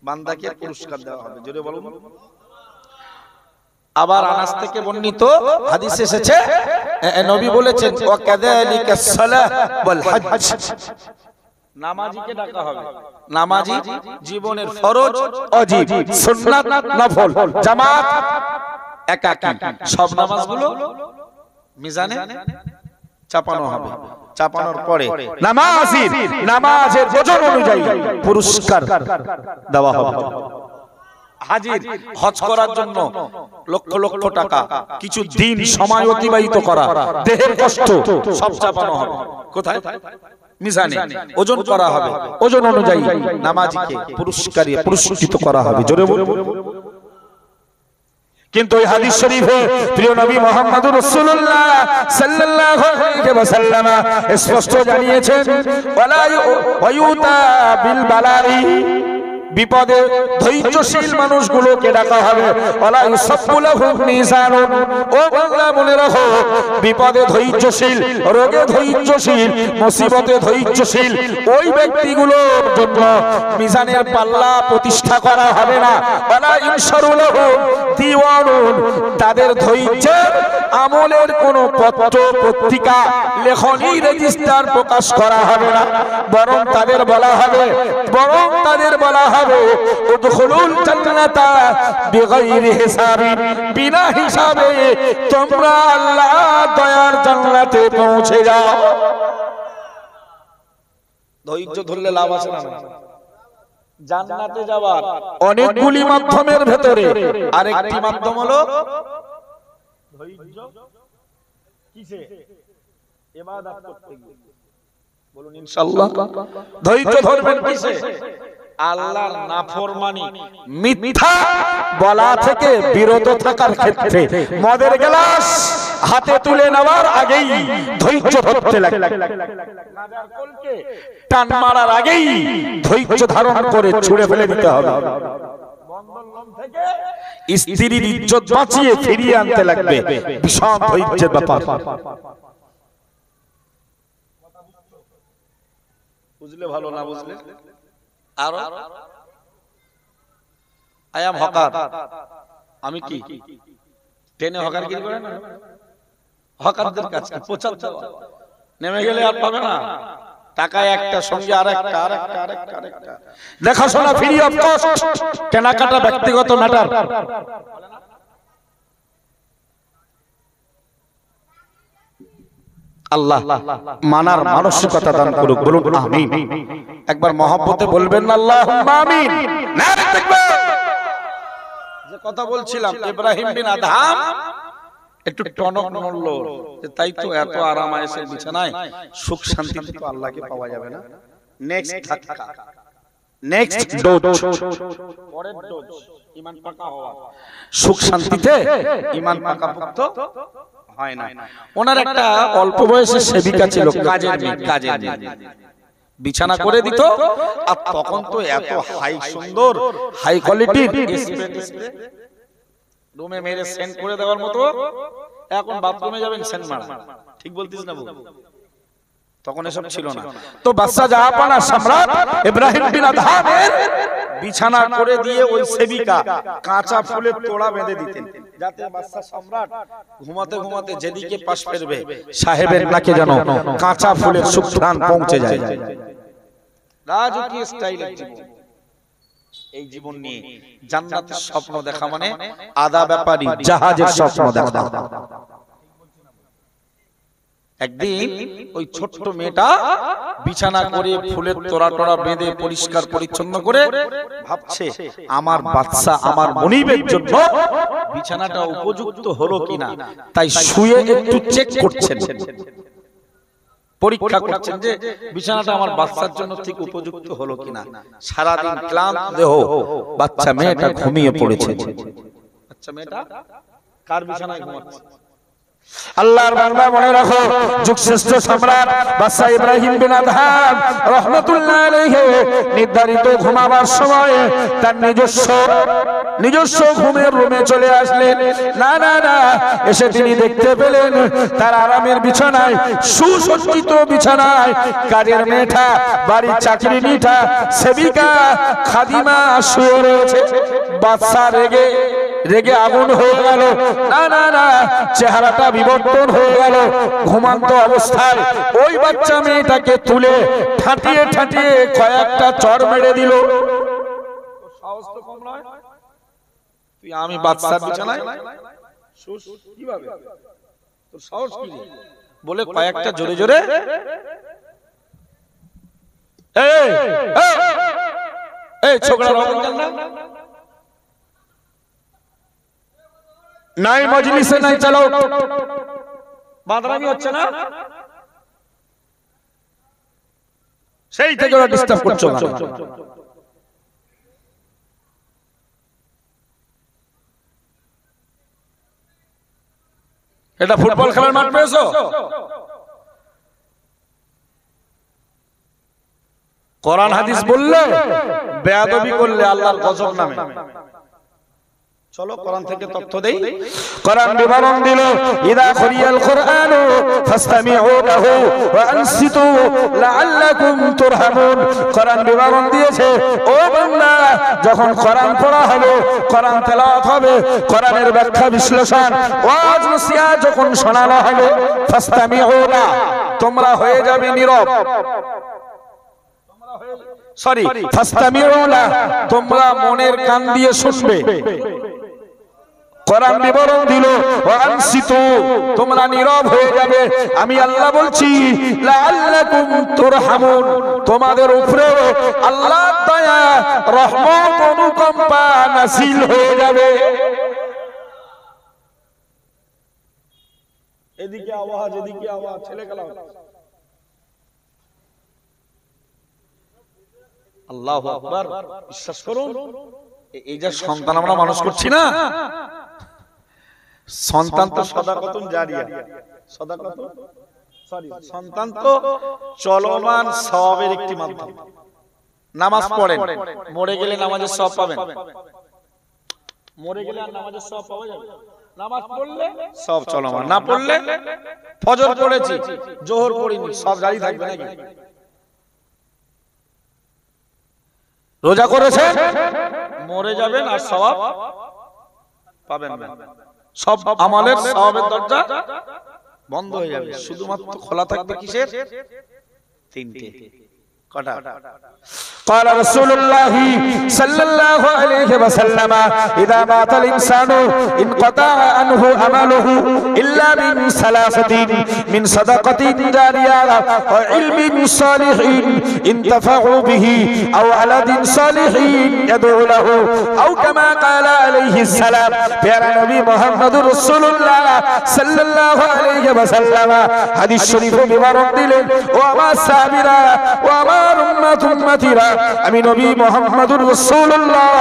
বান্দাকে পুরস্কার দেওয়া হবে জোরে বলুন আবার আনাস থেকে বর্ণিত হাদিসে এসেছে নবী বলেছেন ওয়া কাযালিকাস সালাহ ওয়াল হজ নামাজীকে ডাকা হবে নামাজি জীবনের ফরজ ওয়াজিব সুন্নাত নফল জামাত একাকী সব নামাজগুলো মিজানে চাপানো হবে চাপানোর পরে নামাজের ওজন অনুযায়ী পুরস্কার দেওয়া হবে হাজির হজ করার জন্য লক্ষ লক্ষ টাকা কিছু দিন সময় অতিবাহিত করা দেহের কষ্ট সব চাপানো হবে কোথায় মিজানে ওজন করা হবে ওজন অনুযায়ী নামাজীকে পুরস্কৃত করা হবে জোরে বলুন কিন্তু এই হাদিস শরীফে প্রিয় নবী মুহাম্মদুর রাসূলুল্লাহ সাল্লাল্লাহু আলাইহি ওয়াসাল্লাম স্পষ্ট জানিয়েছেন ওয়ালা ওয়ায়ুতা বিল বালাই বিপদে ধৈর্যশীল মানুষগুলোকে ডাকা হবে ওয়ালা ইউসাফুলাহুম মিজানুন ও বান্দা মনে রাখো বিপদে ধৈর্যশীল রোগে ধৈর্যশীল মুসিবতে ধৈর্যশীল ওই ব্যক্তিগুলোর জন্য মিজানের পাল্লা প্রতিষ্ঠা করা হবে না ওয়ালা ইনশারুলাহুম দিওয়ানুন তাদের ধৈর্যের আমলের কোনো পত্র পত্রিকা লেখনী রেজিস্টার প্রকাশ করা হবে না বরং তাদের বলা হবে উদখুলুল জান্নাতা বিগাইরি হিসাবিন বিনা হিসাবে তোমরা আল্লাহ দয়ার জান্নাতে পৌঁছে যাও ধৈর্য ধরলে লাভ আছে না জান্নাতে যাওয়ার অনেকগুলি মাধ্যমের ভেতরে আরেকটি মাধ্যম হলো ধৈর্য কিসে ইবাদত করতে গিয়ে বলুন ইনশাআল্লাহ। ধৈর্য ধরবেন কিসে? আল্লাহর নাফরমানি মিথ্যা বলা থেকে বিরত থাকার ক্ষেত্রে মদের গ্লাস হাতে তুলে নেওয়ার আগেই ধৈর্য ধরতে লাগে, গাঁজার কলকে টান মারার আগেই ধৈর্য ধারণ করে ছুঁড়ে ফেলে দিতে হবে। বন্ধন থেকে স্ত্রীর ইজ্জত বাঁচিয়ে ফিরিয়ে আনতে লাগবে, বিশাল ধৈর্যের ব্যাপার। বুঝলে ভালো, না বুঝলে আর আই এম হকার, আমি কি ট্রেনে হকারগিরি করে না, হকারদের কাছে প্রচার দেওয়া, নেমে গেলে আর পাবে না টাকা, একটা সঙ্গে আরেকটা আরেকটা আরেকটা আরেকটা, দেখাশোনা ফ্রি অফ কস্ট, কেনাকাটা ব্যক্তিগত ম্যাটার। আল্লাহ মানার মানসিকতা দান করুক, বলুন আমিন। একবার মহব্বতে বলবেন না আল্লাহুম্মা আমিন। নারে তাকবীর। যে কথা বলছিলাম ইব্রাহিম বিন আদহাম একটু টনক নড়লো, তাই তো এত আরাম আয়েশের বিছানায় সুখ শান্তিতে তো আল্লাহকে পাওয়া যাবে না। নেক্সট ধাক্কা, নেক্সট ডোজ, পরের ডোজ ঈমান পাকা হওয়া, সুখ শান্তিতে ঈমান পাকাপোক্ত হয় না। ওনার একটা অল্প বয়সের সেবিকা ছিল, কাজের মেয়ে, বিছানা করে দিত, আর তখন তো এত হাই সুন্দর হাই কোয়ালিটির রুমে মেরে সেন্ড করে দেওয়ার মতো, এখন বাথরুমে যাবেন সেন্ড মারা, ঠিক বলতিস না বউ? তখন এসব ছিল না। তো বাদশা জাহাপানা সম্রাট ইব্রাহিম বিন আদহামের বিছানা করে দিয়ে ওই সেবিকা কাঁচা ফুলের তোড়া বেঁধে দিতেন, যাতে বাদশা সম্রাট ঘুমাতে ঘুমাতে যেদিকে পাশ ফেরবে সাহেবের নাকে যেন কাঁচা ফুলের সুঘ্রাণ পৌঁছে যায়। রাজকীয় স্টাইলের জীবন। এই জীবন নিয়ে জান্নাতের স্বপ্ন দেখা মানে আদা ব্যাপারী জাহাজের স্বপ্ন দেখা। একদিন ওই ছোট্ট মেয়েটা বিছানা করে ফুলের তোড়া টোড়া বেঁধে পরিষ্কার পরিচ্ছন্ন করে ভাবছে, আমার বাদশা আমার মনিবের জন্য বিছানাটা উপযুক্ত হলো কিনা, তাই শুয়ে একটু চেক করছেন, পরীক্ষা করছেন যে বিছানাটা আমার বাচ্চার জন্য ঠিক উপযুক্ত হলো কিনা। সারাদিন ক্লান্ত দেহ বাচ্চা মেয়েটা ঘুমিয়ে পড়েছে। বাচ্চা মেয়েটা কার বিছানায় ঘুমাচ্ছে? আল্লাহর বান্দা মনে রাখো, যুগশ্রেষ্ঠ সম্রাট বাদশা ইব্রাহিম বিন আদহাম রাহমাতুল্লাহ আলাইহি নির্ধারিত ঘুমাবার সময় তার নিজস্ব ঘুমের রুমে চলে আসলেন। না না না, এসে তিনি দেখতে পেলেন তার আরামের বিছানায়, সুসজ্জিত বিছানায় কাজের মেয়েটা, বাড়ির চাকরিনীটা, সেবিকা, খাদিমা শুয়ে রয়েছে। বাদশা রেগে আগুন হয়ে গেল। না না না, চেহারাটা বিবর্তন হয়ে গেল। ঘুমান্ত অবস্থায় ওই বাচ্চা মেয়েটাকে তুলে ঠাটিয়ে ঠাটিয়ে কয়েকটা চড় মেরে দিল। সাহস তো কম নয়, তুই আমি বাদশার বিছানায় কিভাবে, তোর সাহস কি বলে কয়েকটা জোরে জোরে এই ছোকরা নাই মজলিসে নাই, চলো বাদরামি হচ্ছে না, সেই থেকে ওরা ডিস্টার্ব করছো না। এটা ফুটবল খেলার মাঠ পেয়েছো? কোরআন হাদিস বললে বেয়াদবি করলে আল্লাহর গজব নামে। চলো কোরআন থেকে তথ্য দেই। কোরআন বিবরণ দিল, ইদা খুরিয়াল কুরআনু ফাসতামিউ লাহু ওয়া আনসিতু লাআল্লাকুম তুরহামুন। কোরআন বিবরণ দিয়েছে, ও বান্দা, যখন কোরআন পড়া হবে, কোরআন তেলাওয়াত হবে, কোরআনের ব্যাখ্যা বিশ্লেষণ, ওয়াজ নসিহত যখন শোনানো হবে, ফাসতামিউ লা, তোমরা হয়ে যাবে নীরব। সরি, ফাসতামিউ লা, তোমরা মনের কান দিয়ে শুনবে। কোরআন বিবরণ দিল, ওয়ানসিতু, তোমরা নীরব হয়ে যাবে। আমি আল্লাহ বলছি, লাআল্লাকুম তুরহামুন, তোমাদের উপরে আল্লাহর দয়া, রহমত, অনুকম্পা নাযিল হয়ে যাবে। এদিকে আওয়াজ, এদিকে আওয়াজ, ছেলে গেল।
আল্লাহু আকবার। বিশ্বাস করুন, এই যে সন্তান আমরা মানুষ করছি না, সন্তান তো সাদাকাতুন জারিয়া, সাদাকাতুন সরি সন্তান তো চলমান সওয়াবের একটি মাধ্যম। নামাজ পড়েন, মরে গেলে নামাজের সওয়াব পাবেন, মরে গেলে আর নামাজের সওয়াব পাওয়া যাবে? নামাজ পড়লে সব চলমান, না পড়লে ফজর পড়েছি জোহর পড়িনি সব জারি থাকবে নাকি? রোজা করেছেন মরে যাবেন আর সওয়াব পাবেন না, সব আমলের সওয়াবের দরজা বন্ধ হয়ে যাবে, শুধুমাত্র খোলা থাকবে কিসের? তিনটে। কটা?
قال رسول الله صلى الله عليه وسلم إذا مات الإنسان انقطع عنه عمله إلا من ثلاثة من صدقة جارية وعلم صالح انتفع به أو ولد صالح يدعو له أو كما قال عليه السلام প্যারা নবী মুহাম্মদুর রাসূলুল্লাহ সাল্লাল্লাহু আলাইহি ওয়াসাল্লাম হাদিস শরীফে বিবরণ দিলেন, ও আমার সাহাবীরা, ও আমার উম্মতিরা, আমি নবী মুহাম্মদুর রাসূলুল্লাহ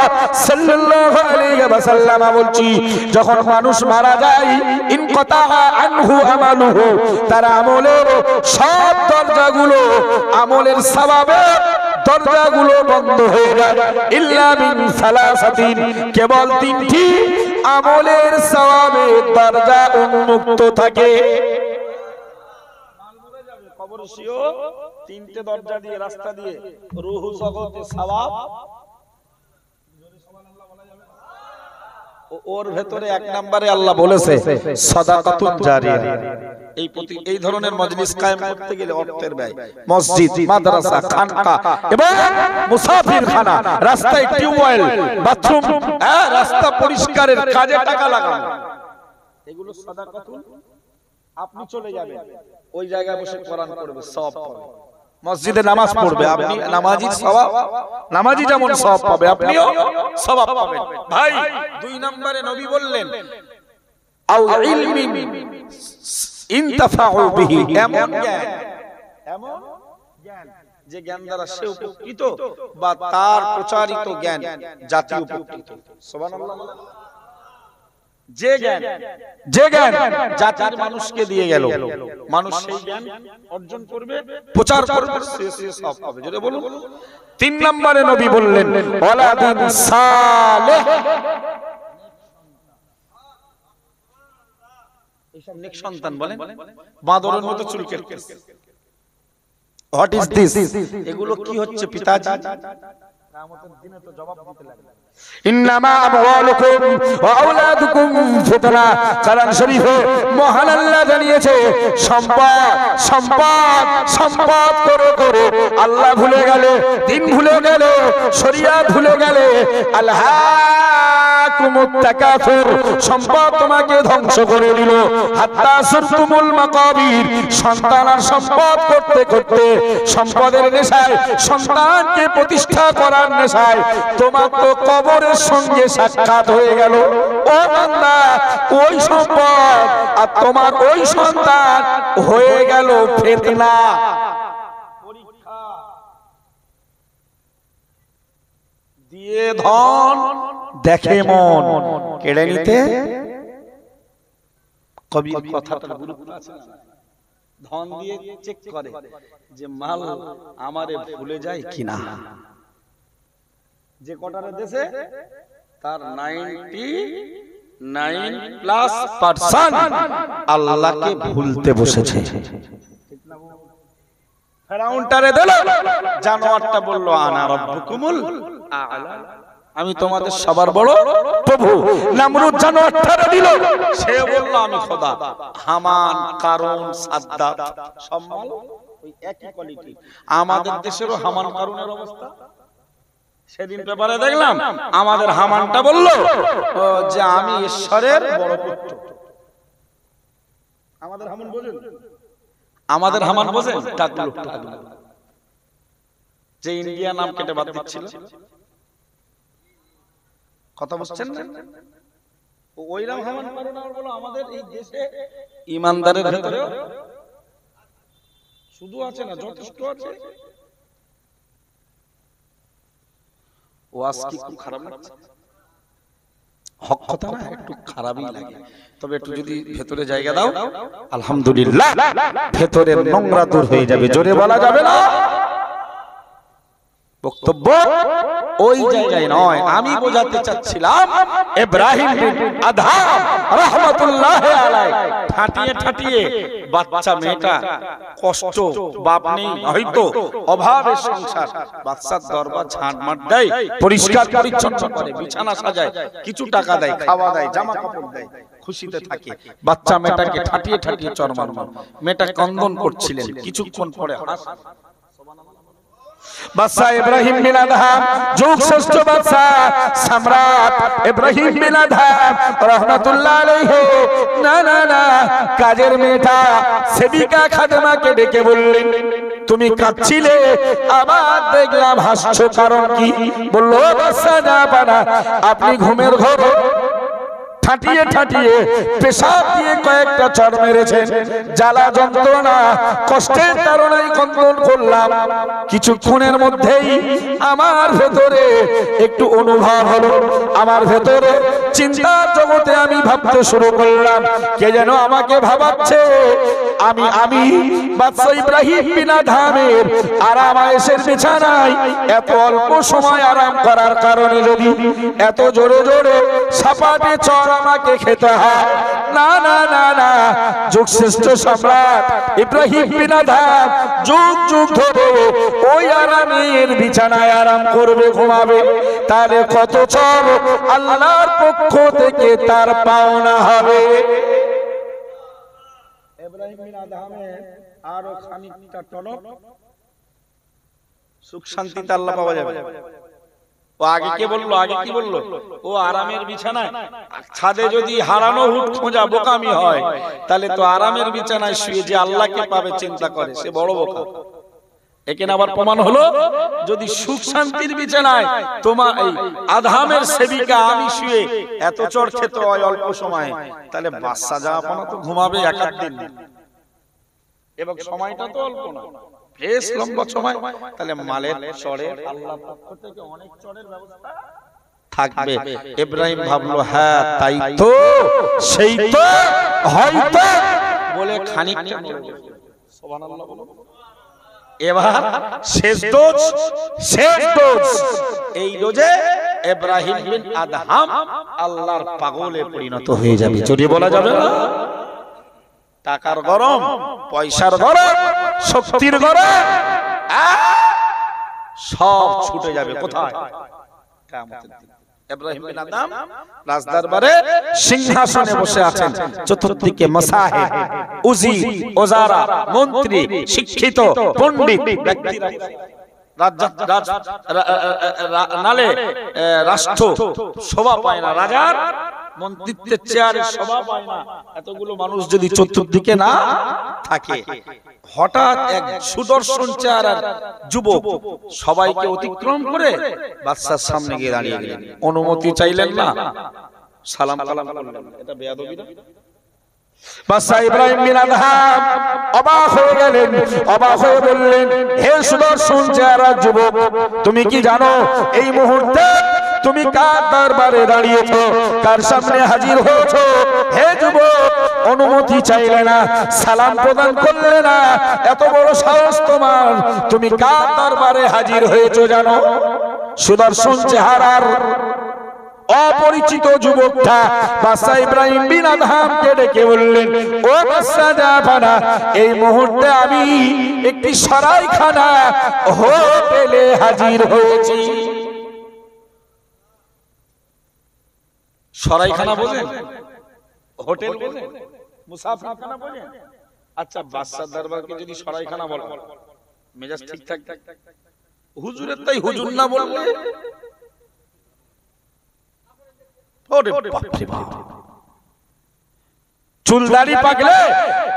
সাল্লাল্লাহু আলাইহি ওয়াসাল্লাম বলছি, যখন মানুষ মারা যায় ইনকাতা আনহু আমালুহু, তার আমলের সব দরজাগুলো, আমলের সওয়াবের দরজাগুলো বন্ধ হয়ে যায়, ইল্লা মিন সালাসাতিন, কেবল তিনটি আমলের সওয়াবের দরজা উন্মুক্ত থাকে।
কবরসিও তিনটে দরজা দিয়ে, রাস্তা দিয়ে রূহ জগতে সওয়াব, ওর ভেতরে এক নম্বরে আল্লাহ বলেছে সাদাকাতুন জারিয়া। এই ধরনের মজলিস কায়েম করতে গেলে অর্থের ব্যয়, মসজিদ, মাদ্রাসা, খানকা এবং মুসাফিরখানা, রাস্তায় টিউবওয়েল, বাথরুম, রাস্তা পরিষ্কারের কাজে টাকা লাগানো, এগুলো সাদাকাতুন। আপনি চলে যাবেন ওই জায়গায় বসে কোরআন পড়বে, সওয়াব পাবে। মসজিদে নামাজ পড়বে, আপনি নামাজি সওয়াব, নামাজি যেমন সওয়াব পাবে আপনিও সওয়াব পাবেন। ভাই, দুই নম্বরে নবী বললেন আও ইলমিন ইনতাফাউ বিহি, এমন জ্ঞান, এমন জ্ঞান যে জ্ঞান দ্বারা সে উপকৃত বা তার প্রচারিত জ্ঞান জাতি উপকৃত। সুবহানাল্লাহ। যে জ্ঞান জাতির মানুষকে দিয়ে গেল, মানুষ সেই জ্ঞান অর্জন করবে, প্রচার করবে, সে সব পাবে। যদি বলুন, তিন নম্বরে নবী বললেন ওয়ালাদিন সালেহ, এইসব নেক সন্তান বলেন, বাঁদরের মতো চুল কেটেছে। What is this? এগুলো কি হচ্ছে পিতাজি? কিয়ামতের দিনে তো জবাব দিতে লাগবে।
ইন্নামা আমওয়ালুকুম ওয়া আওলাদুকুম ফিতনা, কোরআন শরীফে মহান আল্লাহ জানিয়েছে, সম্পদ সম্পদ সম্পদ করে করে আল্লাহ ভুলে গেলে, দিন ভুলে গেলে, শরিয়াত ভুলে গেলে, আলহাকুমুত তাকাসুর, সম্পদ তোমাকে ধ্বংস করে দিল, হাত্তা সুরতুমুল মাকাবির, সন্তান আর সম্পদ করতে করতে, সম্পদের নেশায়, সন্তানকে প্রতিষ্ঠা করার নেশায় তোমার তো কবরের সঙ্গে সাক্ষাৎ হয়ে গেল। ও বান্দা, ওই সম্পদ আর তোমার ওই সন্তান হয়ে গেল ফিতনা,
পরীক্ষা। দিয়ে ধন দেখে মন কেড়ে নিতে, কবির কথাটার গুরুত্ব আছে না? ধন দিয়ে চেক করে যে মাল আমারে ভুলে যায় কিনা। যে কটারে দেশে তার 99+% আল্লাহকে ভুলতে বসেছে। ফেরাউনটারে দিল, জানোয়ারটা বলল আনা রাব্বুকুমুল আ'লা, আমি তোমাদের সবার বড় প্রভু। নমরুদ জানোয়ারটারে দিল, সে বলল আমি খোদা। হামান, কারুন, সাদ্দাত সব মাল ওই একই কোয়ালিটি। আমাদের দেশেরও হামান কারুনের অবস্থা সেদিন পেপারে দেখলাম, আমাদের হামানটা বলল যে আমি ঈশ্বরের বড় পুত্র। আমাদের হামান বোঝেন? আমাদের হামান বোঝেন? টাকলু, যে ইন্ডিয়া নাম কেটে বাদ দিচ্ছিল, কথা বুঝছেন না? ওইরাম হামান কারণ বলো আমাদের এই দেশে ইমানদারের ভেতরে শুধু আছে না, যথেষ্ট আছে। ওয়াজ কি খুব খারাপ লাগছে? হক কথা না, একটু খারাপই লাগে, তবে একটু যদি ভেতরে জায়গা দাও আলহামদুলিল্লাহ ভেতরের নোংরা দূর হয়ে যাবে। জোরে বলা যাবে না। বক্তব্য ওই জায়গায় নয়, আমি বোঝাতে চাচ্ছিলাম ইব্রাহিম বিন আদহাম রাহমাতুল্লাহ আলাইহি ঠাটিয়ে ঠাটিয়ে বাচ্চা মেয়েটা কষ্ট, বাপ নেই হয়তো, অভাবের সংসার, বাচ্চার দরবার ঝাঁটমাট দেয়, পরিষ্কার পরিচ্ছন্ন করে, বিছানা সাজায়, কিছু টাকা দেয়, খাওয়া দেয়, জামা কাপড় দেয়, খুশিতে থাকে। বাচ্চা মেয়েটাকে ঠাটিয়ে ঠাটিয়ে চরমার মেয়েটা ক্রন্দন করছিলেন। কিছুক্ষণ পরে
বাদশা ইব্রাহিম বিন আদহাম, যুগ শ্রেষ্ঠ বাদশা সম্রাট ইব্রাহিম বিন আদহাম রাহমাতুল্লাহ আলাইহি না না না কাজের মেয়েটা সেবিকা খাদেমাকে ডেকে বললেন, তুমি কাঁদছিলে, আবার দেখলাম হাসছো, কারণ কি? বললো, বাদশা জাহাপানা, আপনি ঘুমের ঘোরে ঠাটিয়ে ঠাটিয়ে পেশাব দিয়ে কয়েকটা চড় মেরেছেন, জ্বালা যন্ত্রণা কষ্টের কারণেই কন্দন করলাম। কিছুক্ষণের মধ্যেই আমার ভেতরে একটু অনুভব হলো, আমার ভেতরে চিন্তার জগতে আমি ভাবতে শুরু করলাম, কে যেন আমাকে ভাবাচ্ছে। আমি বাদশা ইব্রাহিম বিন আদহামের আরাম আয়েশের বিছানায় এত অল্প সময় আরাম করার কারণে যদি এত জোরে জোরে সাপাটে চড় আমাকে খেতে হয়, না না না না, যুগ শ্রেষ্ঠ সম্রাট ইব্রাহিম বিন আদহাম যুগ যুগ ধরে ওই আরামের বিছানায় আরাম করবে, ঘুমাবে, তাহলে কত চড় আল্লাহর পক্ষ থেকে তার পাওনা হবে।
ইব্রাহিম বিন আদহামের আরো খানিকটা টনক সুখ শান্তিতে আল্লাহ পাওয়া যাবে। ও আগে কে বললো? আগে কি বললো? ও আরামের বিছানায়, ছাদে যদি হারানো হুট খোঁজা বোকামি হয়, তাহলে তো আরামের বিছানায় শুয়ে যে আল্লাহকে পাবে চিন্তা করে, সে বড় বোকা। এখানে আবার প্রমাণ হলো, যদি সুখ শান্তির বিছানায় তোমার এই আদহামের সেবিকা আমি শুয়ে এত চড় খেতে হয় অল্প সময়ে, তাহলে বাদশা জাহাপানা তো ঘুমাবে এক আধ দিন, এবং সময়টা তো অল্প না, বেশ লম্বা সময়, তাহলে মালের চড়ে আল্লাহর পক্ষ থেকে অনেক চড়ের ব্যবস্থা থাকবে। ইব্রাহিম ভাবলো, হ্যাঁ তাই তো, সেই তো হয়তো বলে খানিকটা সুবহানাল্লাহ বলো। এবার শেষ ডোজ, শেষ ডোজ, এই ডোজে ইব্রাহিম বিন আদহাম আল্লাহর পাগলে পরিণত হয়ে যাবে। জোরে বলা যাবে না। টাকার গরম, পয়সার গরম, শক্তির গরম, সব ছুটে যাবে কোথায়? কিয়ামতের দিন। ইব্রাহিম বিন আদহাম রাজদরবারে সিংহাসনে বসে আছেন, চতুর্দিকে মাসাহেব, উজির, ওজারা, মন্ত্রী, শিক্ষিত পণ্ডিত ব্যক্তিরা নালে রাষ্ট্র শোভা পায় না, রাজার মন্ত্রিত্বের চেয়ারে শোভা পায় না, এতগুলো মানুষ যদি চতুর্দিকে না থাকে, হঠাৎ এক সুদর্শন চেহারার যুবক সবাইকে অতিক্রম করে বাদশার সামনে গিয়ে দাঁড়িয়ে গেলেন। অনুমতি চাইলেন না, সালাম কালাম করলেন। এটা বেয়াদবি না?
বাদশা ইব্রাহিম বিন আদহাম অবাক হয়ে গেলেন, অবাক হয়ে বললেন, হে সুদর্শন চেহারার যুবক, তুমি কি জানো এই মুহূর্তে তুমি কার দরবারে দাঁড়িয়েছো, কার সামনে হাজির হয়েছো? হে যুবক, অনুমতি চাইলে না, সালাম প্রদান করলে না, এত বড় সাহস তোমার, তুমি কার দরবারে হাজির হয়েছো জানো? সুদর্শন চেহারার অপরিচিত যুবকটা বাদশা ইব্রাহিম বিন আদহামকে ডেকে বললেন, ও বাদশা জাহাপানা, এই মুহূর্তে আমি একটি সরাইখানা হোটেলে হাজির হয়েছি।
সরাইখানা বোঝেন? হোটেল বোঝেন? মুসাফিরখানা বোঝেন? আচ্ছা, বাদশার দরবারকে যদি সরাইখানা বলা, মেজাজ ঠিকঠাক? হুজুরের তাই হুজুর না বললে
চুলদাড়ি পাকলে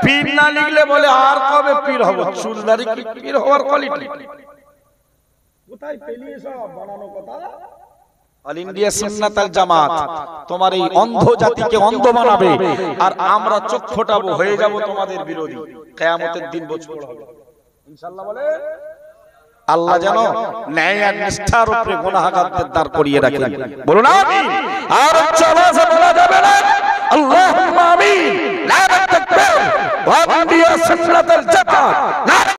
পীর না লিখলে বলে আর কবে পীর হব। চুলদাড়ি কি পীর হওয়ার কোয়ালিটি?
কোথায় পেলি সব বানানো কথা? অল ইন্ডিয়া সুন্নাত আল জামাত তোমার এই অন্ধ জাতিকে অন্ধ বানাবে, আর আমরা চোখ ফোটাবো, হয়ে যাব তোমাদের বিরোধী। কিয়ামতের দিন বোঝ পড়া হবে ইনশাআল্লাহ। বলে আল্লাহ যেন ন্যায় আর নিষ্ঠার উপরে গুনাহগারদের দাঁড় করিয়ে রাখেন।
বলুন আমিন। আর উচ্চ আওয়াজে বলা যাবে না আল্লাহুম্মা আমিন। নারে তাকবীর ওয়া আনবিয়া সুন্নাতুল জামাত।